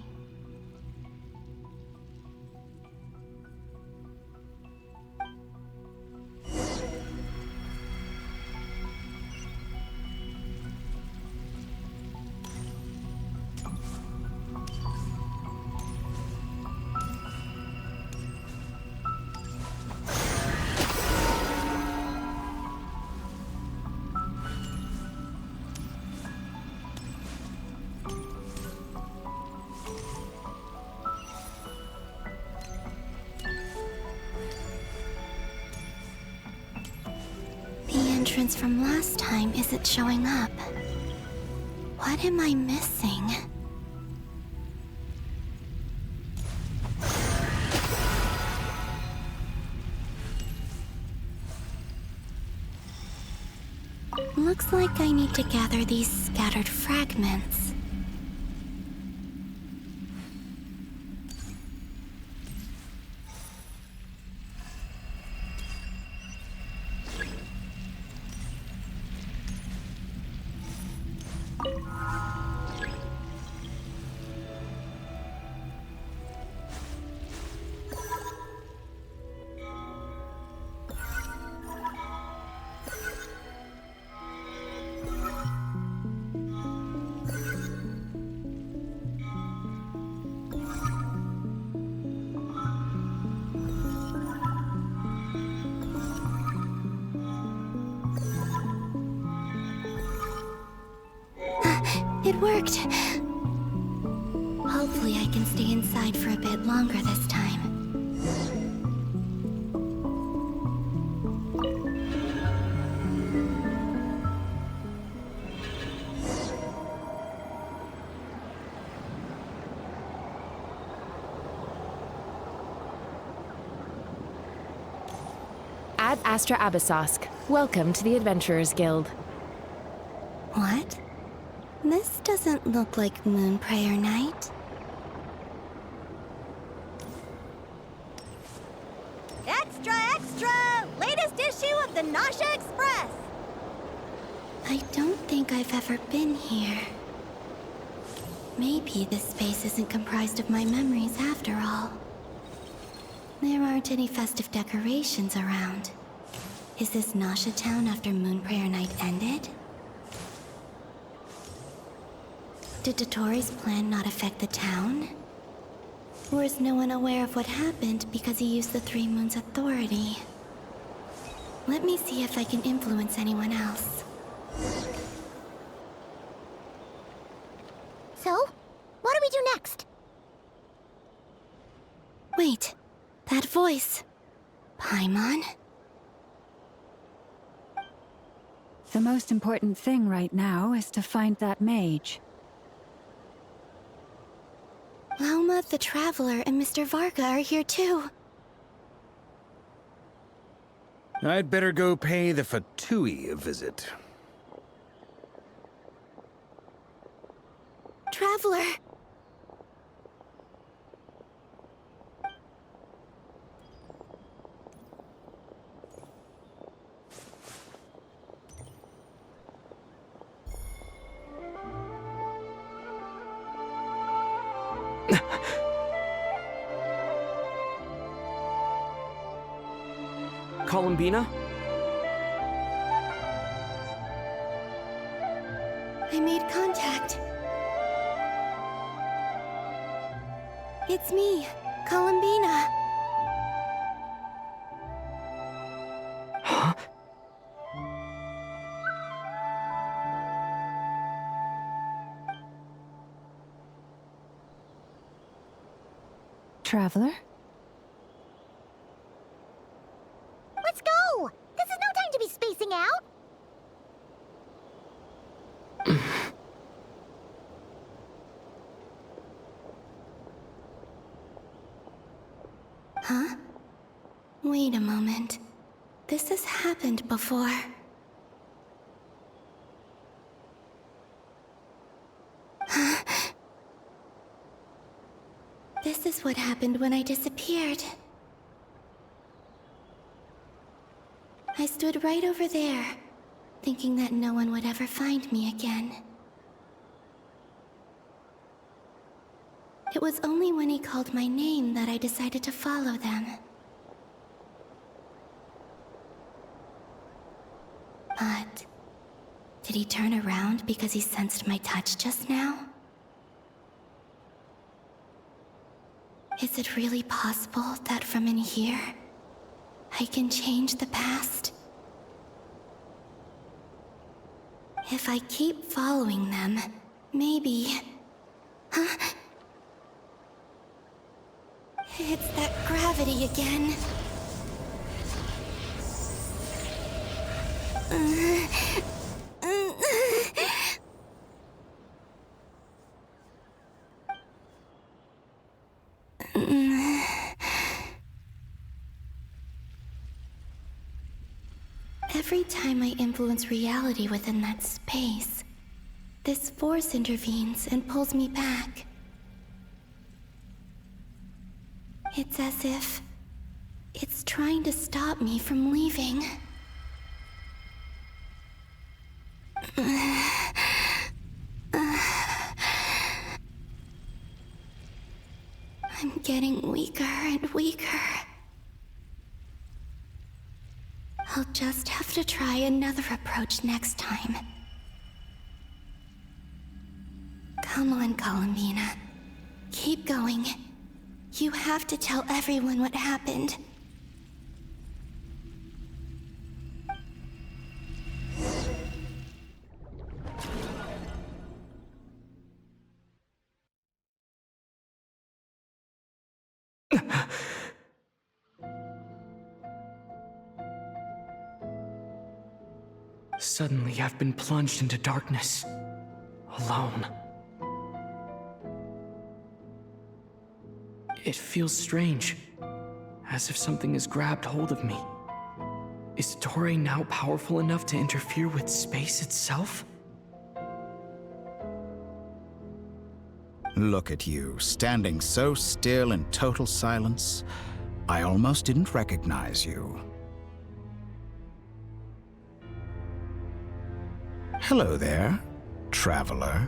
From last time isn't showing up. What am I missing? Looks like I need to gather these scattered fragments. It worked! Hopefully I can stay inside for a bit longer this time. Ad Astra Abyssosk. Welcome to the Adventurers Guild. What? This doesn't look like Moonprayer Night. Extra, extra! Latest issue of the Nasha Express! I don't think I've ever been here. Maybe this space isn't comprised of my memories after all. There aren't any festive decorations around. Is this Nasha town after Moonprayer Night ended? Did Dottoro's plan not affect the town? Or is no one aware of what happened because he used the Three Moons' authority? Let me see if I can influence anyone else. So, what do we do next? Wait, that voice. Paimon? The most important thing right now is to find that mage. Lauma the Traveler and Mr. Varga are here too. I'd better go pay the Fatui a visit. Traveler! Columbina? I made contact. It's me, Columbina. Huh? Traveler? Let's go! This is no time to be spacing out! Wait a moment. This has happened before. This is what happened when I disappeared. I stood right over there, thinking that no one would ever find me again. It was only when he called my name that I decided to follow them. But did he turn around because he sensed my touch just now? Is it really possible that from in here, I can change the past? If I keep following them, maybe... Huh? It's that gravity again. Every time I influence reality within that space, this force intervenes and pulls me back. It's as if it's trying to stop me from leaving. I'm getting weaker and weaker. I'll just have to try another approach next time. Come on, Columbina. Keep going. You have to tell everyone what happened. Suddenly, I've been plunged into darkness. Alone. It feels strange. As if something has grabbed hold of me. Is Toray now powerful enough to interfere with space itself? Look at you, standing so still in total silence. I almost didn't recognize you. Hello there, traveler.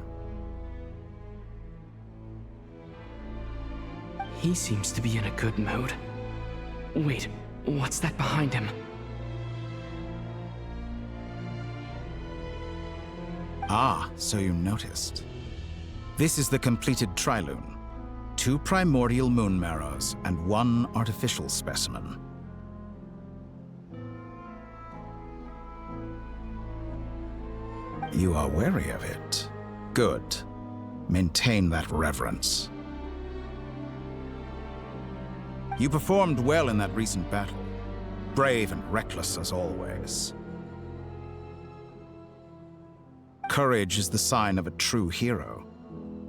He seems to be in a good mood. Wait, what's that behind him? Ah, so you noticed. This is the completed trilune. 2 primordial moon marrows and 1 artificial specimen. You are wary of it. Good. Maintain that reverence. You performed well in that recent battle. Brave and reckless as always. Courage is the sign of a true hero,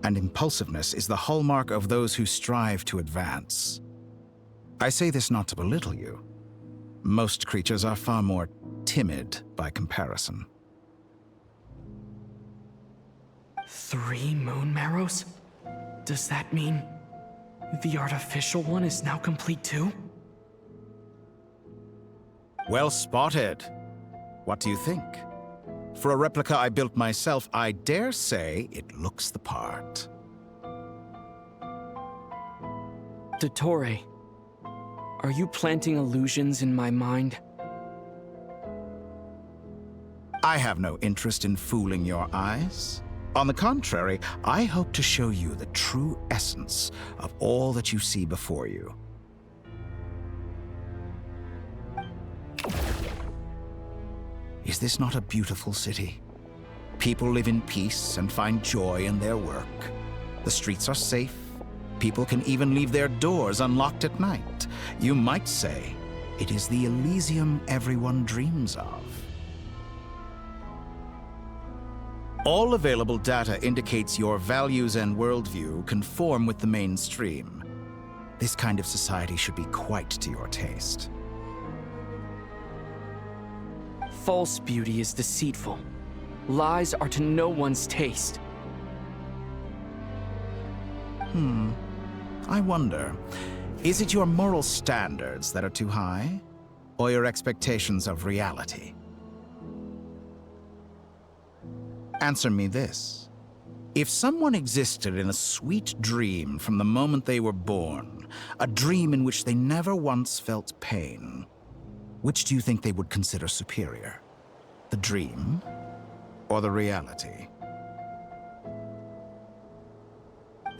and impulsiveness is the hallmark of those who strive to advance. I say this not to belittle you. Most creatures are far more timid by comparison. 3 moon marrows? Does that mean the artificial one is now complete too? Well spotted. What do you think? For a replica I built myself, I dare say it looks the part. Toray, are you planting illusions in my mind? I have no interest in fooling your eyes. On the contrary, I hope to show you the true essence of all that you see before you. Is this not a beautiful city? People live in peace and find joy in their work. The streets are safe. People can even leave their doors unlocked at night. You might say it is the Elysium everyone dreams of. All available data indicates your values and worldview conform with the mainstream. This kind of society should be quite to your taste. false beauty is deceitful. Lies are to no one's taste. I wonder, is it your moral standards that are too high? Or your expectations of reality? Answer me this. If someone existed in a sweet dream from the moment they were born, a dream in which they never once felt pain, which do you think they would consider superior? The dream or the reality?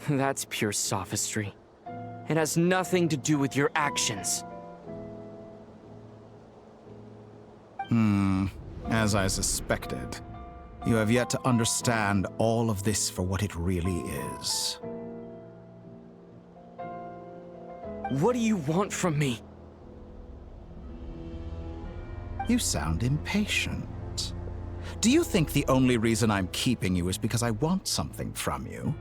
That's pure sophistry. It has nothing to do with your actions. As I suspected. You have yet to understand all of this for what it really is. What do you want from me? You sound impatient. Do you think the only reason I'm keeping you is because I want something from you?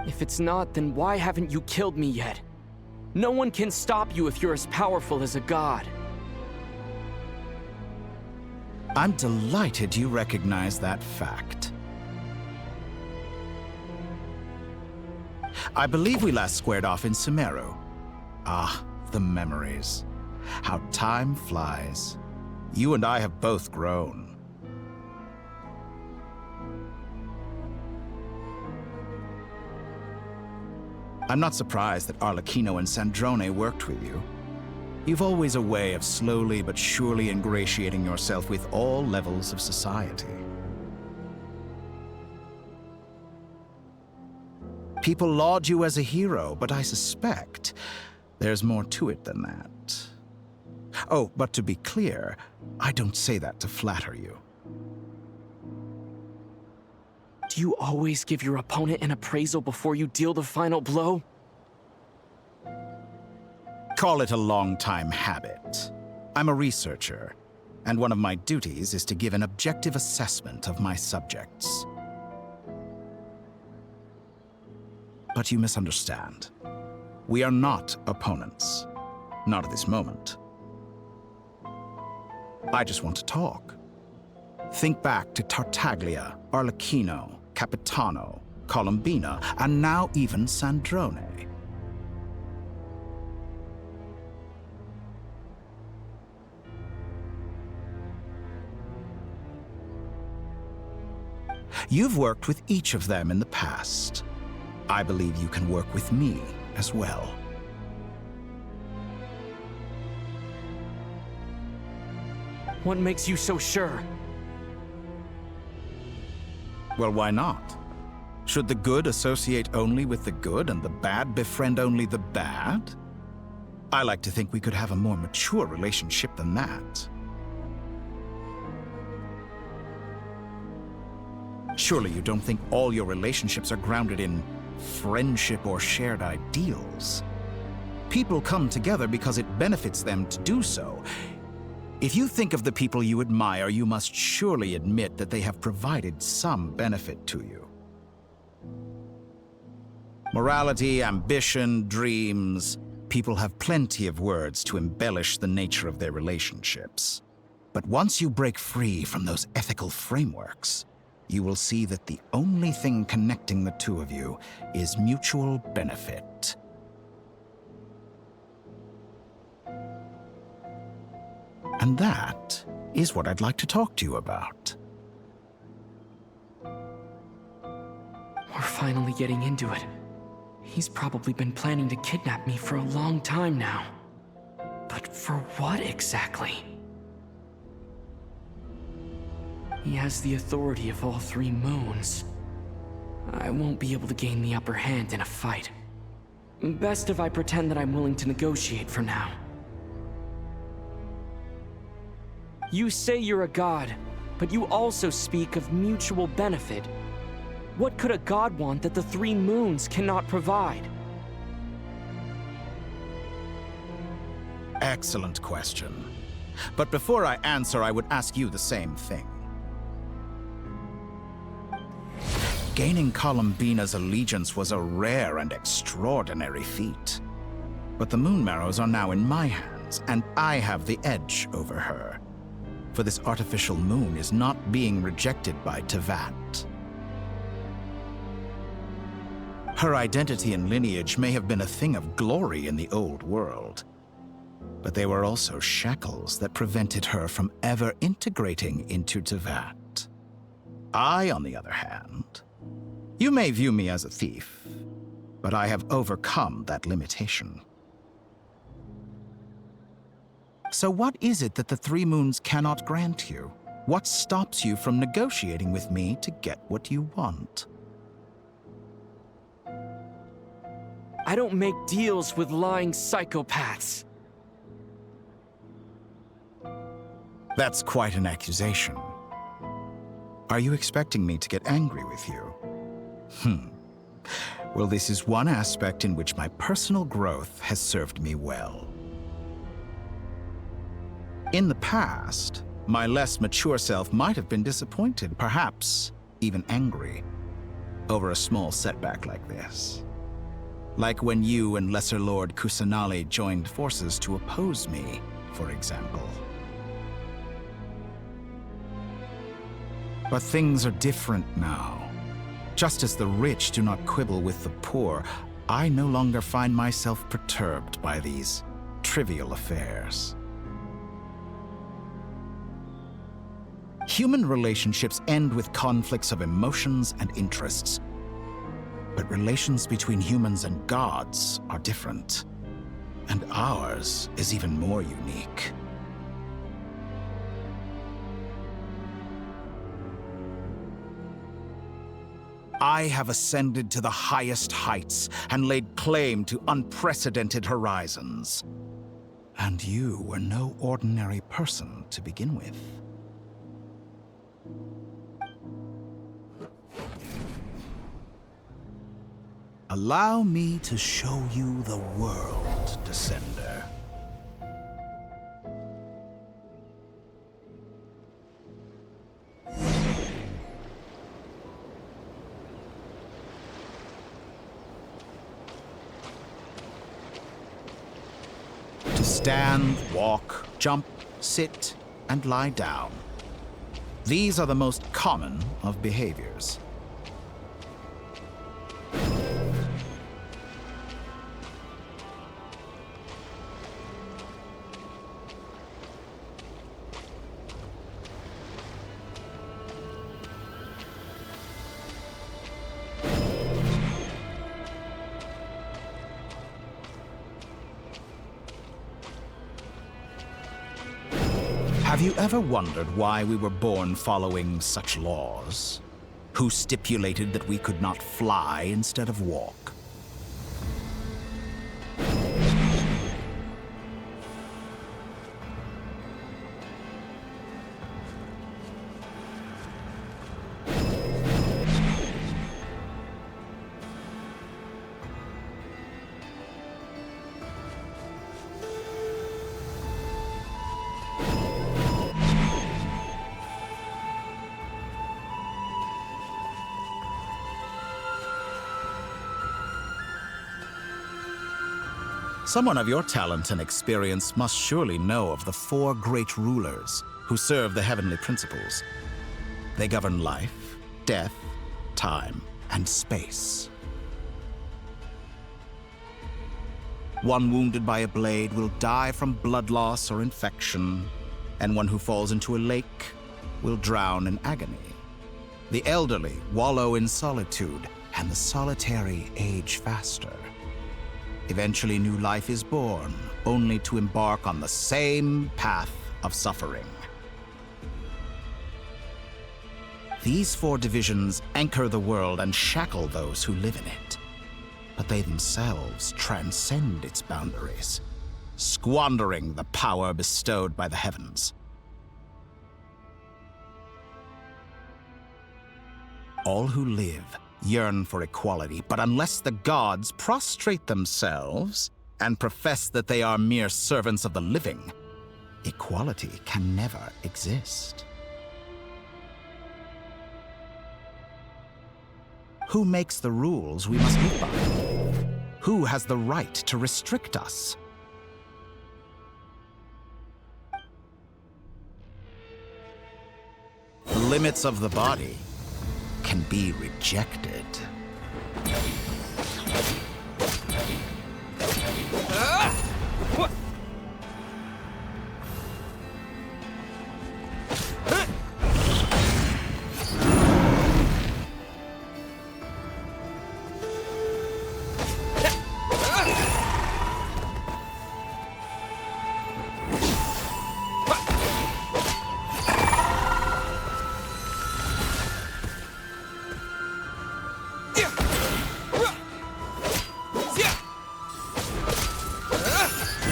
If it's not, then why haven't you killed me yet? No one can stop you if you're as powerful as a god. I'm delighted you recognize that fact. I believe we last squared off in Sumeru. Ah, the memories. How time flies. You and I have both grown. I'm not surprised that Arlecchino and Sandrone worked with you. You've always a way of slowly but surely ingratiating yourself with all levels of society. People laud you as a hero, but I suspect there's more to it than that. Oh, but to be clear, I don't say that to flatter you. Do you always give your opponent an appraisal before you deal the final blow? Call it a long-time habit. I'm a researcher, and one of my duties is to give an objective assessment of my subjects. But you misunderstand. We are not opponents. Not at this moment. I just want to talk. Think back to Tartaglia, Arlecchino, Capitano, Colombina, and now even Sandrone. You've worked with each of them in the past. I believe you can work with me as well. What makes you so sure? Well, why not? Should the good associate only with the good and the bad befriend only the bad? I like to think we could have a more mature relationship than that. Surely you don't think all your relationships are grounded in friendship or shared ideals? People come together because it benefits them to do so. If you think of the people you admire, you must surely admit that they have provided some benefit to you. Morality, ambition, dreams. People have plenty of words to embellish the nature of their relationships. But once you break free from those ethical frameworks, you will see that the only thing connecting the two of you is mutual benefit. And that is what I'd like to talk to you about. We're finally getting into it. He's probably been planning to kidnap me for a long time now. But for what exactly? He has the authority of all three moons. I won't be able to gain the upper hand in a fight. Best if I pretend that I'm willing to negotiate for now. You say you're a god, but you also speak of mutual benefit. What could a god want that the three moons cannot provide? Excellent question. But before I answer, I would ask you the same thing. Gaining Colombina's allegiance was a rare and extraordinary feat. But the Moon Marrows are now in my hands. plans, and I have the edge over her. For this artificial moon is not being rejected by Tevat. Her identity and lineage may have been a thing of glory in the old world, but they were also shackles that prevented her from ever integrating into Tevat. I, on the other hand, you may view me as a thief, but I have overcome that limitation. So what is it that the Three Moons cannot grant you? What stops you from negotiating with me to get what you want? I don't make deals with lying psychopaths. That's quite an accusation. Are you expecting me to get angry with you? Well, this is one aspect in which my personal growth has served me well. In the past, my less mature self might have been disappointed, perhaps even angry, over a small setback like this. Like when you and Lesser Lord Kusanali joined forces to oppose me, for example. But things are different now. Just as the rich do not quibble with the poor, I no longer find myself perturbed by these trivial affairs. Human relationships end with conflicts of emotions and interests. But relations between humans and gods are different. And ours is even more unique. I have ascended to the highest heights and laid claim to unprecedented horizons. And you were no ordinary person to begin with. Allow me to show you the world, Descender. To stand, walk, jump, sit, and lie down. These are the most common of behaviors. Have you ever wondered why we were born following such laws? Who stipulated that we could not fly instead of walk? Someone of your talent and experience must surely know of the four great rulers who serve the heavenly principles. They govern life, death, time, and space. One wounded by a blade will die from blood loss or infection, and one who falls into a lake will drown in agony. The elderly wallow in solitude, and the solitary age faster. Eventually, new life is born, only to embark on the same path of suffering. These four divisions anchor the world and shackle those who live in it. But they themselves transcend its boundaries, squandering the power bestowed by the heavens. All who live yearn for equality, but unless the gods prostrate themselves and profess that they are mere servants of the living, equality can never exist. Who makes the rules we must live by? Who has the right to restrict us? limits of the body can be rejected.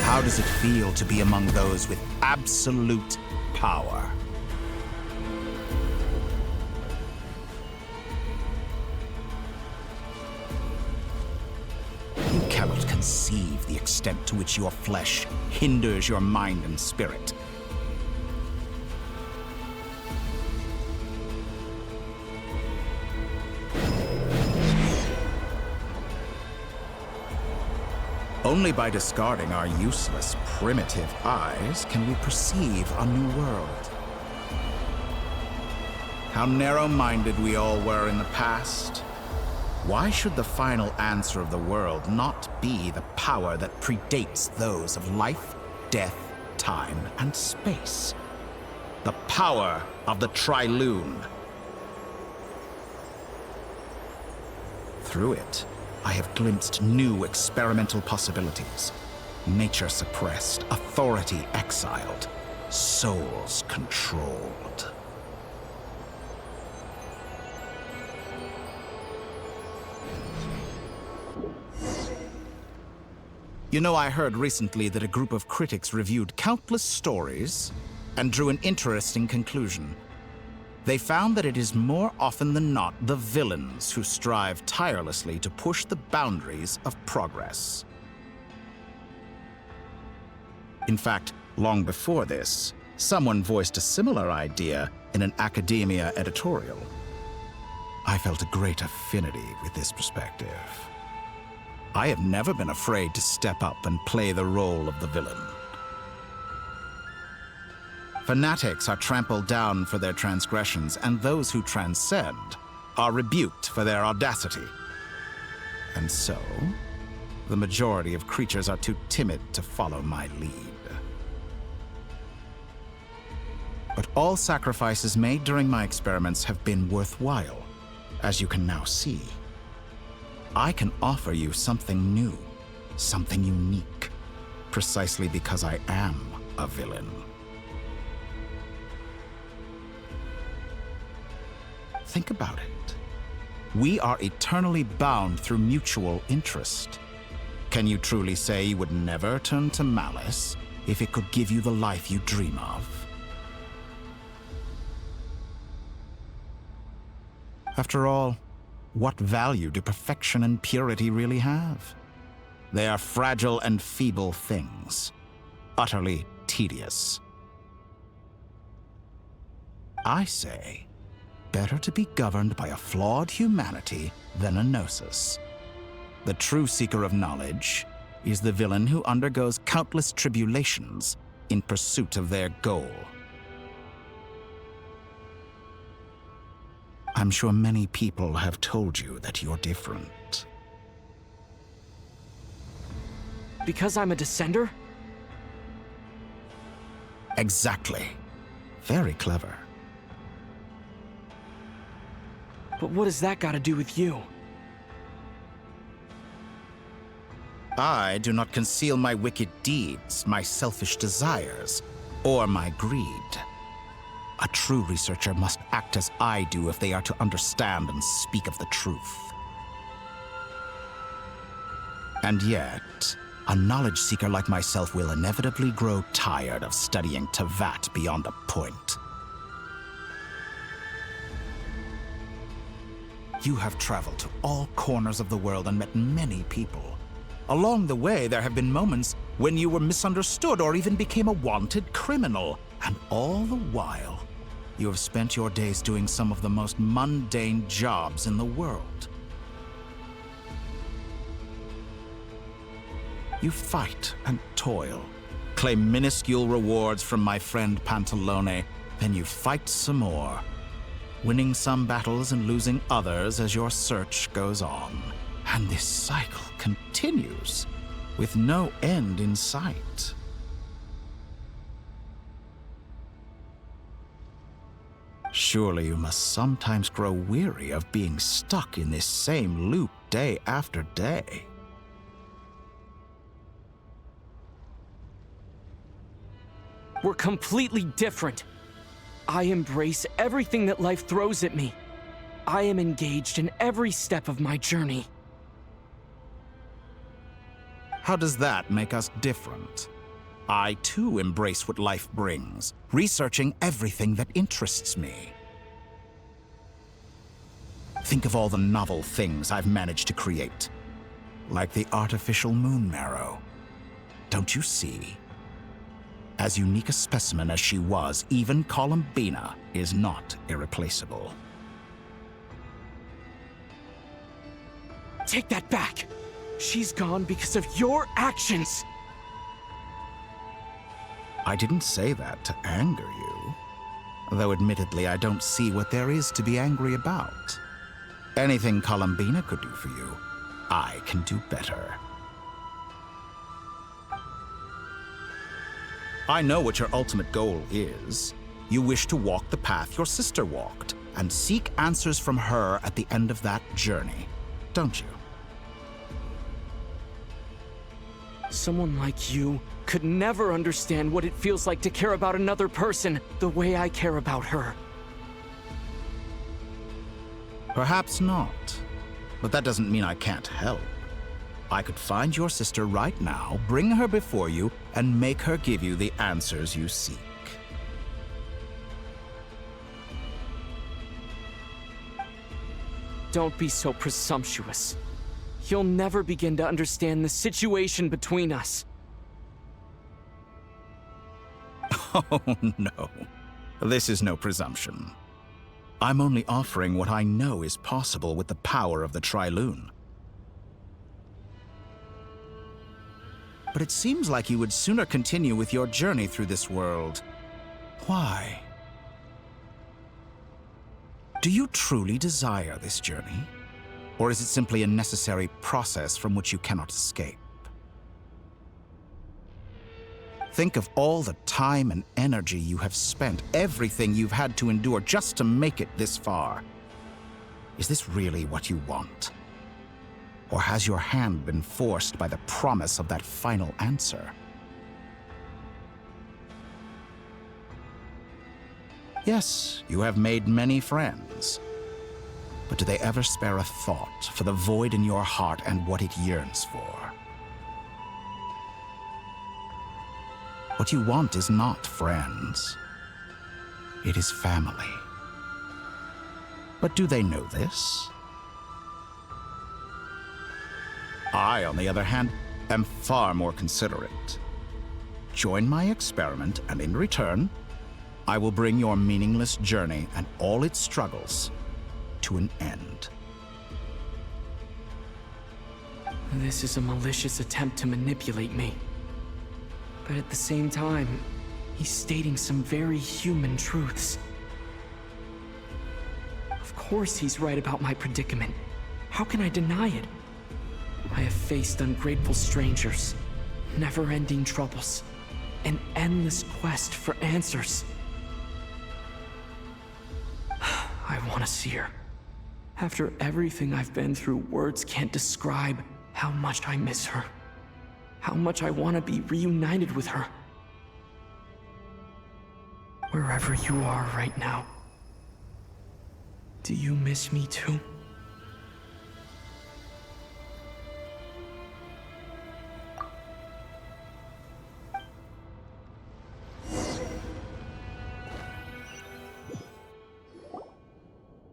How does it feel to be among those with absolute power? You cannot conceive the extent to which your flesh hinders your mind and spirit. Only by discarding our useless, primitive eyes can we perceive a new world. How narrow-minded we all were in the past. Why should the final answer of the world not be the power that predates those of life, death, time, and space? The power of the Trilune. Through it, I have glimpsed new experimental possibilities. Nature suppressed, authority exiled, souls controlled. You know, I heard recently that a group of critics reviewed countless stories and drew an interesting conclusion. They found that it is more often than not the villains who strive tirelessly to push the boundaries of progress. In fact, long before this, someone voiced a similar idea in an academia editorial. I felt a great affinity with this perspective. I have never been afraid to step up and play the role of the villain. Fanatics are trampled down for their transgressions, and those who transcend are rebuked for their audacity. And so, the majority of creatures are too timid to follow my lead. But all sacrifices made during my experiments have been worthwhile, as you can now see. I can offer you something new, something unique, precisely because I am a villain. Think about it. We are eternally bound through mutual interest. Can you truly say you would never turn to malice if it could give you the life you dream of? After all, what value do perfection and purity really have? They are fragile and feeble things, utterly tedious. I say, better to be governed by a flawed humanity than a gnosis. The true seeker of knowledge is the villain who undergoes countless tribulations in pursuit of their goal. I'm sure many people have told you that you're different. Because I'm a descender? Exactly. Very clever. But what has that got to do with you? I do not conceal my wicked deeds, my selfish desires, or my greed. A true researcher must act as I do if they are to understand and speak of the truth. And yet, a knowledge seeker like myself will inevitably grow tired of studying Tevat beyond a point. You have traveled to all corners of the world and met many people. Along the way, there have been moments when you were misunderstood or even became a wanted criminal. And all the while, you have spent your days doing some of the most mundane jobs in the world. You fight and toil, claim minuscule rewards from my friend Pantalone, then you fight some more, winning some battles and losing others as your search goes on. And this cycle continues, with no end in sight. Surely you must sometimes grow weary of being stuck in this same loop day after day. We're completely different. I embrace everything that life throws at me. I am engaged in every step of my journey. How does that make us different? I too embrace what life brings, researching everything that interests me. Think of all the novel things I've managed to create, like the artificial moon marrow. Don't you see? As unique a specimen as she was, even Columbina is not irreplaceable. Take that back! She's gone because of your actions! I didn't say that to anger you. Though admittedly, I don't see what there is to be angry about. Anything Columbina could do for you, I can do better. I know what your ultimate goal is. You wish to walk the path your sister walked, and seek answers from her at the end of that journey, don't you? Someone like you could never understand what it feels like to care about another person the way I care about her. Perhaps not, but that doesn't mean I can't help. I could find your sister right now, bring her before you, and make her give you the answers you seek. Don't be so presumptuous. You'll never begin to understand the situation between us. Oh, no. This is no presumption. I'm only offering what I know is possible with the power of the Trilune. But it seems like you would sooner continue with your journey through this world. Why? Do you truly desire this journey? Or is it simply a necessary process from which you cannot escape? Think of all the time and energy you have spent, everything you've had to endure just to make it this far. Is this really what you want? Or has your hand been forced by the promise of that final answer? Yes, you have made many friends. But do they ever spare a thought for the void in your heart and what it yearns for? What you want is not friends. It is family. But do they know this? I, on the other hand, am far more considerate. Join my experiment, and in return, I will bring your meaningless journey and all its struggles to an end. This is a malicious attempt to manipulate me. But at the same time, he's stating some very human truths. Of course he's right about my predicament. How can I deny it? I have faced ungrateful strangers, never-ending troubles, an endless quest for answers. I want to see her. After everything I've been through, words can't describe how much I miss her. How much I want to be reunited with her. Wherever you are right now, do you miss me too?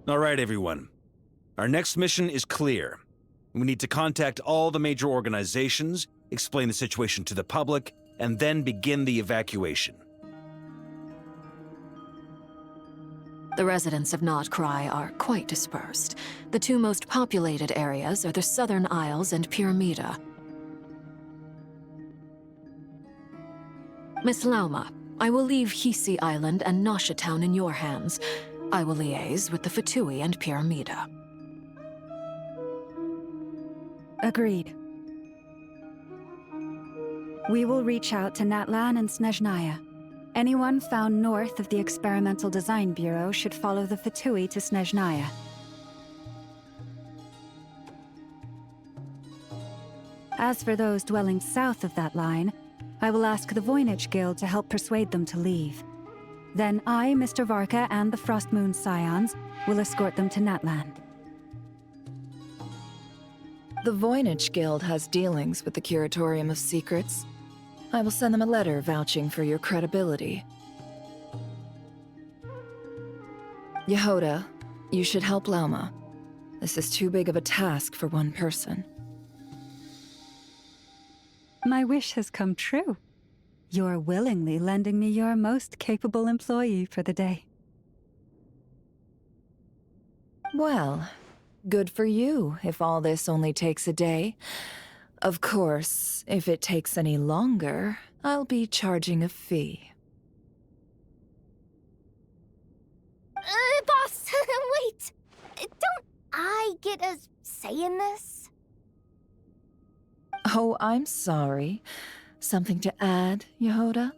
All right, everyone. Our next mission is clear. We need to contact all the major organizations, explain the situation to the public, and then begin the evacuation. The residents of Nod-Krai are quite dispersed. The two most populated areas are the Southern Isles and Pyramida. Miss Lauma, I will leave Hisi Island and Nasha Town in your hands. I will liaise with the Fatui and Pyramida. Agreed. We will reach out to Natlan and Snezhnaya. Anyone found north of the Experimental Design Bureau should follow the Fatui to Snezhnaya. As for those dwelling south of that line, I will ask the Voynich Guild to help persuade them to leave. Then I, Mr. Varka, and the Frostmoon Scions will escort them to Natlan. The Voynich Guild has dealings with the Curatorium of Secrets. I will send them a letter vouching for your credibility. Yehoda, you should help Lauma. This is too big of a task for one person. My wish has come true. You're willingly lending me your most capable employee for the day. Well, good for you if all this only takes a day. Of course, if it takes any longer, I'll be charging a fee. Boss, wait! Don't I get a say in this? Oh, I'm sorry. Something to add, Yehoda?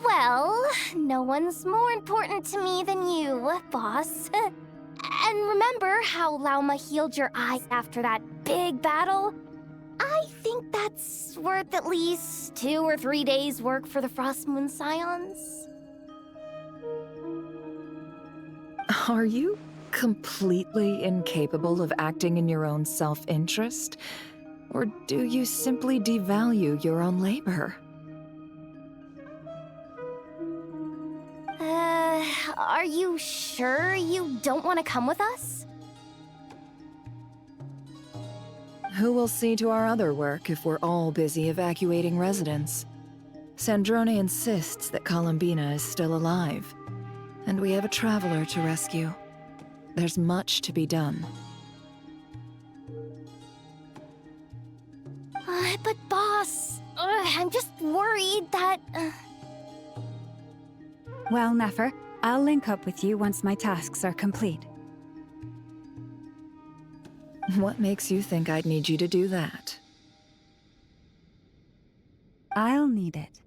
Well, no one's more important to me than you, boss. And remember how Lauma healed your eyes after that big battle? I think that's worth at least 2 or 3 days' work for the Frostmoon Scions. Are you completely incapable of acting in your own self-interest? Or do you simply devalue your own labor? Are you sure you don't want to come with us? Who will see to our other work if we're all busy evacuating residents? Sandrone insists that Columbina is still alive, and we have a traveler to rescue. There's much to be done. But boss, I'm just worried that... Well, Nefer, I'll link up with you once my tasks are complete. What makes you think I'd need you to do that? I'll need it.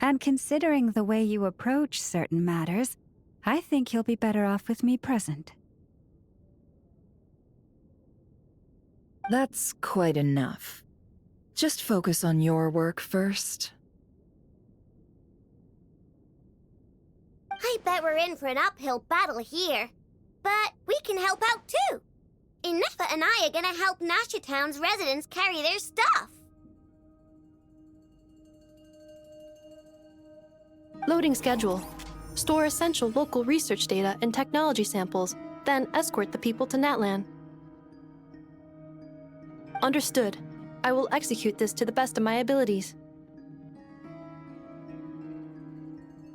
And considering the way you approach certain matters, I think you'll be better off with me present. That's quite enough. Just focus on your work first. I bet we're in for an uphill battle here. But we can help out too. Inefa and I are gonna help Nasha Town's residents carry their stuff. Loading schedule. Store essential local research data and technology samples, then escort the people to Natlan. Understood. I will execute this to the best of my abilities.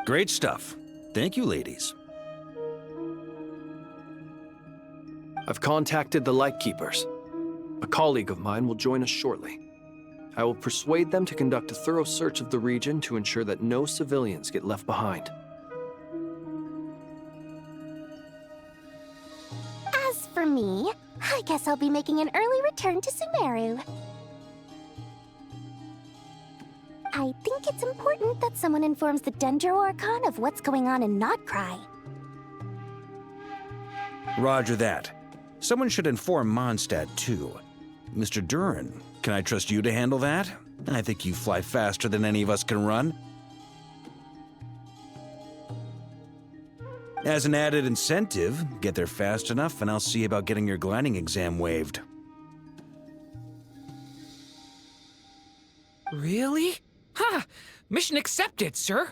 Great stuff. Thank you, ladies. I've contacted the Lightkeepers. A colleague of mine will join us shortly. I will persuade them to conduct a thorough search of the region to ensure that no civilians get left behind. As for me, I guess I'll be making an early return to Sumeru. I think it's important that someone informs the Dendro Archon of what's going on in Nod-Krai. Roger that. Someone should inform Mondstadt, too. Mr. Duran, can I trust you to handle that? I think you fly faster than any of us can run. As an added incentive, get there fast enough and I'll see about getting your gliding exam waived. Really? Ha! Mission accepted, sir!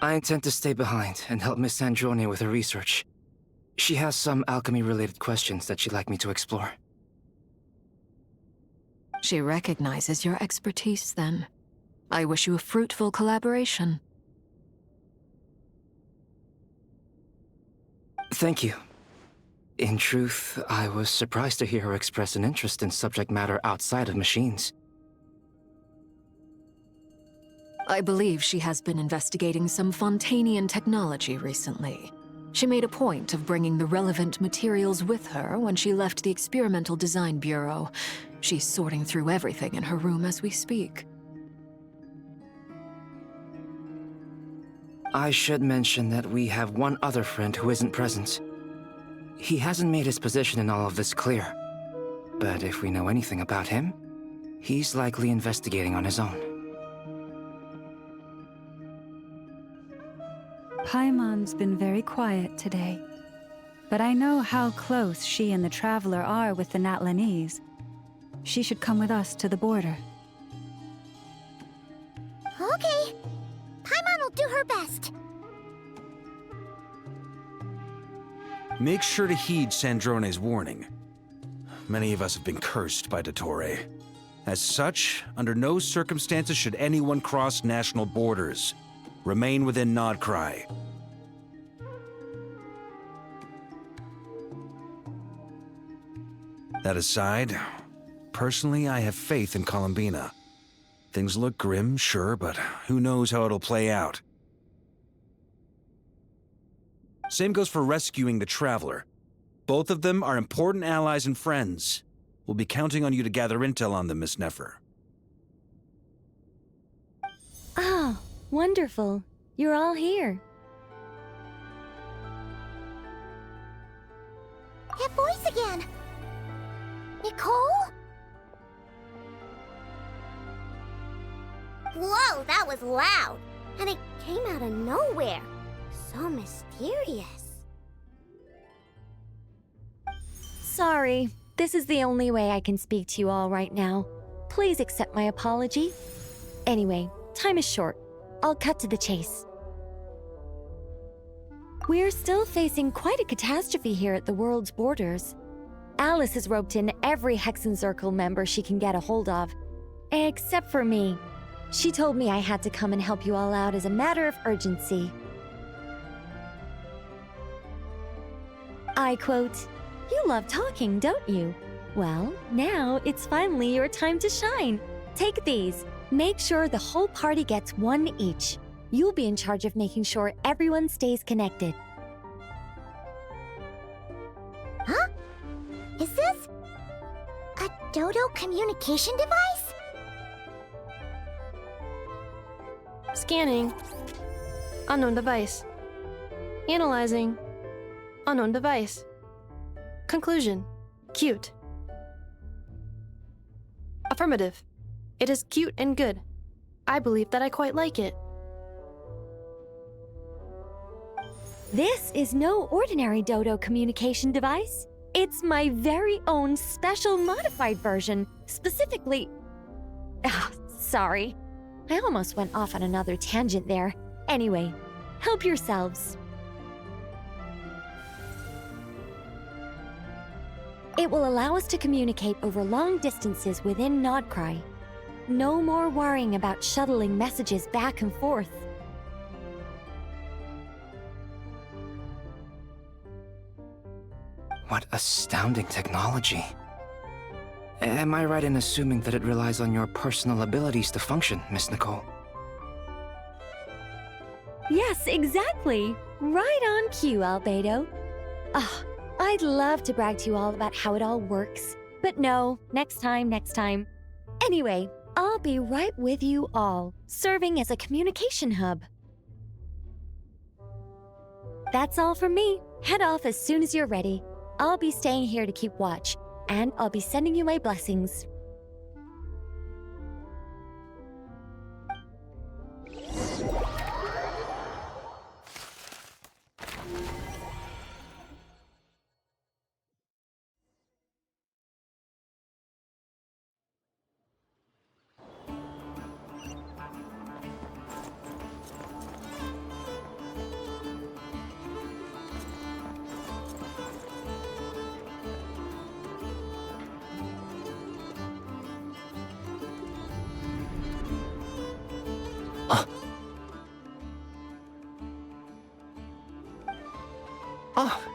I intend to stay behind and help Miss Sandrone with her research. She has some alchemy-related questions that she'd like me to explore. She recognizes your expertise, then. I wish you a fruitful collaboration. Thank you. In truth, I was surprised to hear her express an interest in subject matter outside of machines. I believe she has been investigating some Fontanian technology recently. She made a point of bringing the relevant materials with her when she left the Experimental Design Bureau. She's sorting through everything in her room as we speak. I should mention that we have one other friend who isn't present. He hasn't made his position in all of this clear. But if we know anything about him, he's likely investigating on his own. Paimon's been very quiet today. But I know how close she and the Traveler are with the Natlanese. She should come with us to the border. Okay. Paimon will do her best. Make sure to heed Sandrone's warning. Many of us have been cursed by Dottore. As such, under no circumstances should anyone cross national borders. Remain within Nod-Krai. That aside, personally, I have faith in Columbina. Things look grim, sure, but who knows how it'll play out. Same goes for rescuing the Traveler. Both of them are important allies and friends. We'll be counting on you to gather intel on them, Miss Nefer. Oh, wonderful. You're all here. That voice again! Nicole? Whoa, that was loud! And it came out of nowhere. So mysterious. Sorry, this is the only way I can speak to you all right now. Please accept my apology. Anyway, time is short. I'll cut to the chase. We're still facing quite a catastrophe here at the world's borders. Alice has roped in every Hexencircle member she can get a hold of. Except for me. She told me I had to come and help you all out as a matter of urgency. I quote, "You love talking, don't you? Well, now it's finally your time to shine. Take these. Make sure the whole party gets one each. You'll be in charge of making sure everyone stays connected." Huh? Is this a Dodo communication device? Scanning. Unknown device. Analyzing. Unknown device. Conclusion. Cute. Affirmative. It is cute and good. I believe that I quite like it. This is no ordinary Dodo communication device. It's my very own special modified version, specifically... sorry. I almost went off on another tangent there. Anyway, help yourselves. It will allow us to communicate over long distances within Nod-Krai. No more worrying about shuttling messages back and forth. What astounding technology. Am I right in assuming that it relies on your personal abilities to function, Miss Nicole? Yes, exactly. Right on cue, Albedo. I'd love to brag to you all about how it all works. But no, next time. Anyway, I'll be right with you all, serving as a communication hub. That's all from me. Head off as soon as you're ready. I'll be staying here to keep watch, and I'll be sending you my blessings.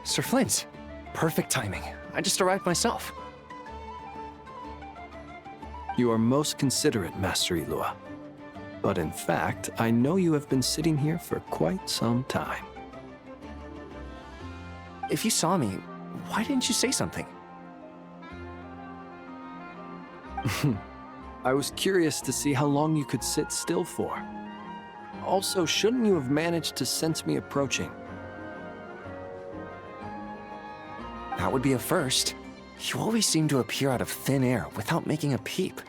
Sir Flint. Perfect timing. I just arrived myself. You are most considerate, Master Ilua. But in fact, I know you have been sitting here for quite some time. If you saw me, why didn't you say something? I was curious to see how long you could sit still for. Also, shouldn't you have managed to sense me approaching? That would be a first. You always seem to appear out of thin air without making a peep.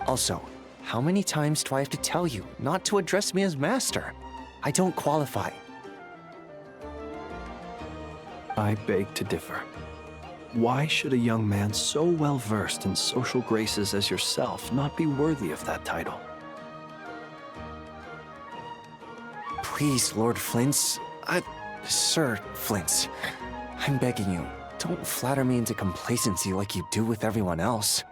Also, how many times do I have to tell you not to address me as master? I don't qualify. I beg to differ. Why should a young man so well versed in social graces as yourself not be worthy of that title? Please, Lord Flint's... Sir Flint's. I'm begging you, don't flatter me into complacency like you do with everyone else.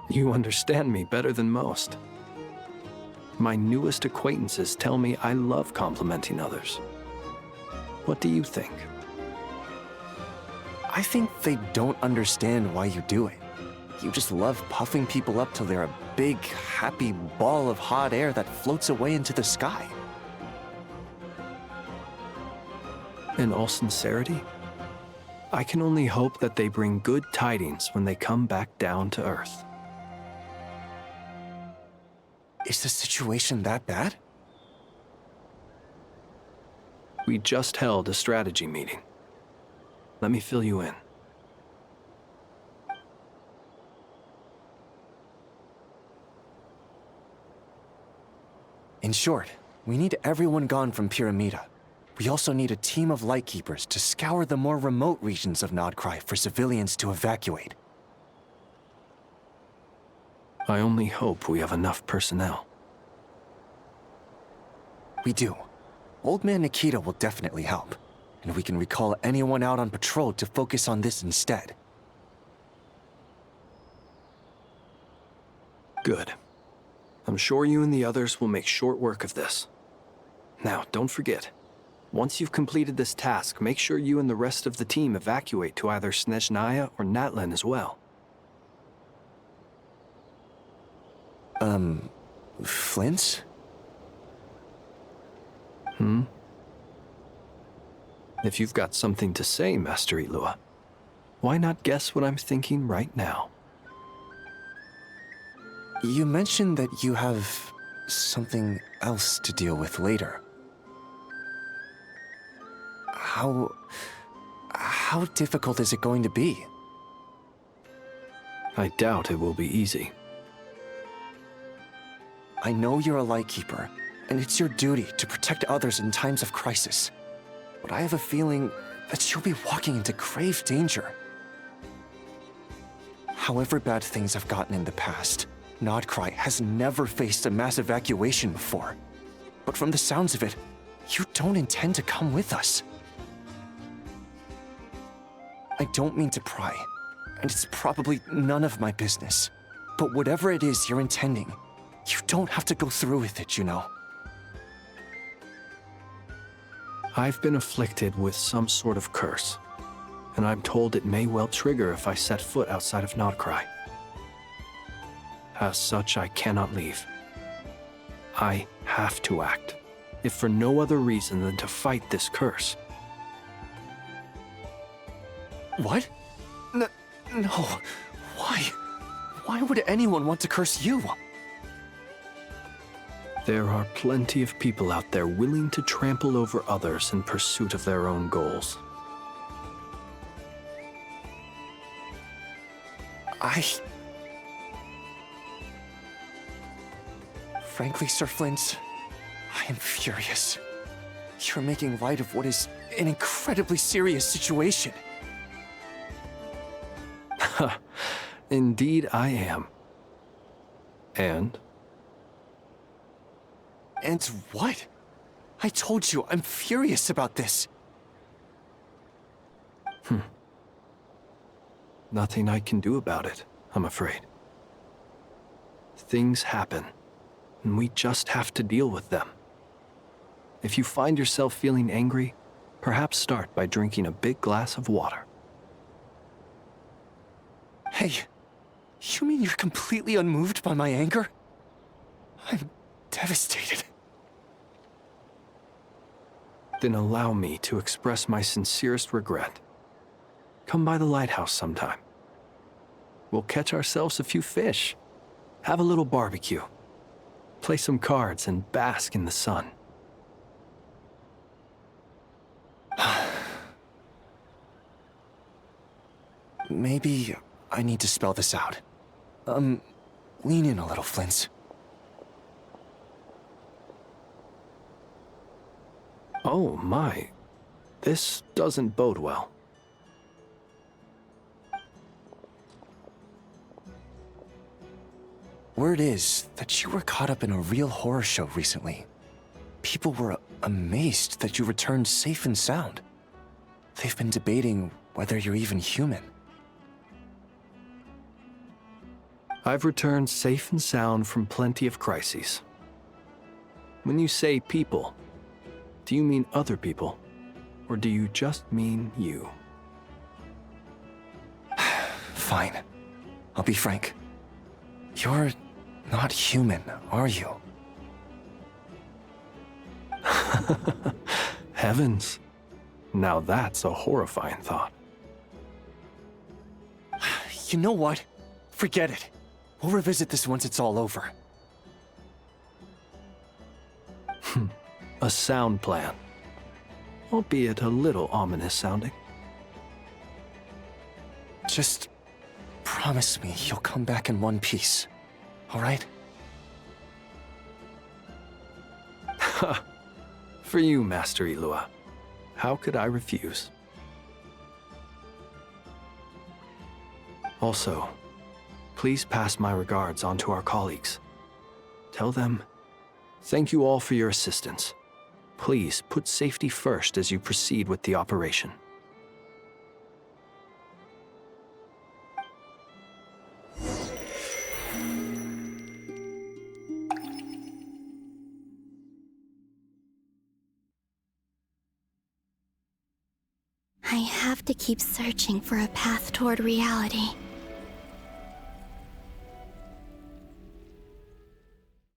You understand me better than most. My newest acquaintances tell me I love complimenting others. What do you think? I think they don't understand why you do it. You just love puffing people up till they're a big, happy ball of hot air that floats away into the sky. In all sincerity, I can only hope that they bring good tidings when they come back down to Earth. Is the situation that bad? We just held a strategy meeting. Let me fill you in. In short, we need everyone gone from Pyramida. We also need a team of Lightkeepers to scour the more remote regions of Nod-Krai for civilians to evacuate. I only hope we have enough personnel. We do. Old Man Nikita will definitely help, and we can recall anyone out on patrol to focus on this instead. Good. I'm sure you and the others will make short work of this. Now, don't forget, once you've completed this task, make sure you and the rest of the team evacuate to either Snezhnaya or Natlan as well. Flint's? If you've got something to say, Master Ilua, why not guess what I'm thinking right now? You mentioned that you have something else to deal with later. How difficult is it going to be? I doubt it will be easy. I know you're a Lightkeeper, and it's your duty to protect others in times of crisis. But I have a feeling that you'll be walking into grave danger. However bad things have gotten in the past, Nod-Krai has never faced a mass evacuation before. But from the sounds of it, you don't intend to come with us. I don't mean to pry, and it's probably none of my business. But whatever it is you're intending, you don't have to go through with it, you know. I've been afflicted with some sort of curse, and I'm told it may well trigger if I set foot outside of Nod-Krai. As such, I cannot leave. I have to act, if for no other reason than to fight this curse. What? No. Why? Why would anyone want to curse you? There are plenty of people out there willing to trample over others in pursuit of their own goals. Frankly, Sir Flint, I am furious. You're making light of what is an incredibly serious situation. Indeed I am. And? And what? I told you, I'm furious about this. Nothing I can do about it, I'm afraid. Things happen, and we just have to deal with them. If you find yourself feeling angry, perhaps start by drinking a big glass of water. Hey, you mean you're completely unmoved by my anger? I'm devastated. Then allow me to express my sincerest regret. Come by the lighthouse sometime. We'll catch ourselves a few fish, have a little barbecue, play some cards, and bask in the sun. Maybe I need to spell this out. Lean in a little, Flint. Oh my, this doesn't bode well. Word is that you were caught up in a real horror show recently. People were amazed that you returned safe and sound. They've been debating whether you're even human. I've returned safe and sound from plenty of crises. When you say people, do you mean other people, or do you just mean you? Fine. I'll be frank. You're not human, are you? Heavens. Now that's a horrifying thought. You know what? Forget it. We'll revisit this once it's all over. A sound plan. Albeit a little ominous sounding. Just promise me you'll come back in one piece, all right? For you, Master Ilua. How could I refuse? Also, please pass my regards on to our colleagues. Tell them, thank you all for your assistance. Please put safety first as you proceed with the operation. I have to keep searching for a path toward reality.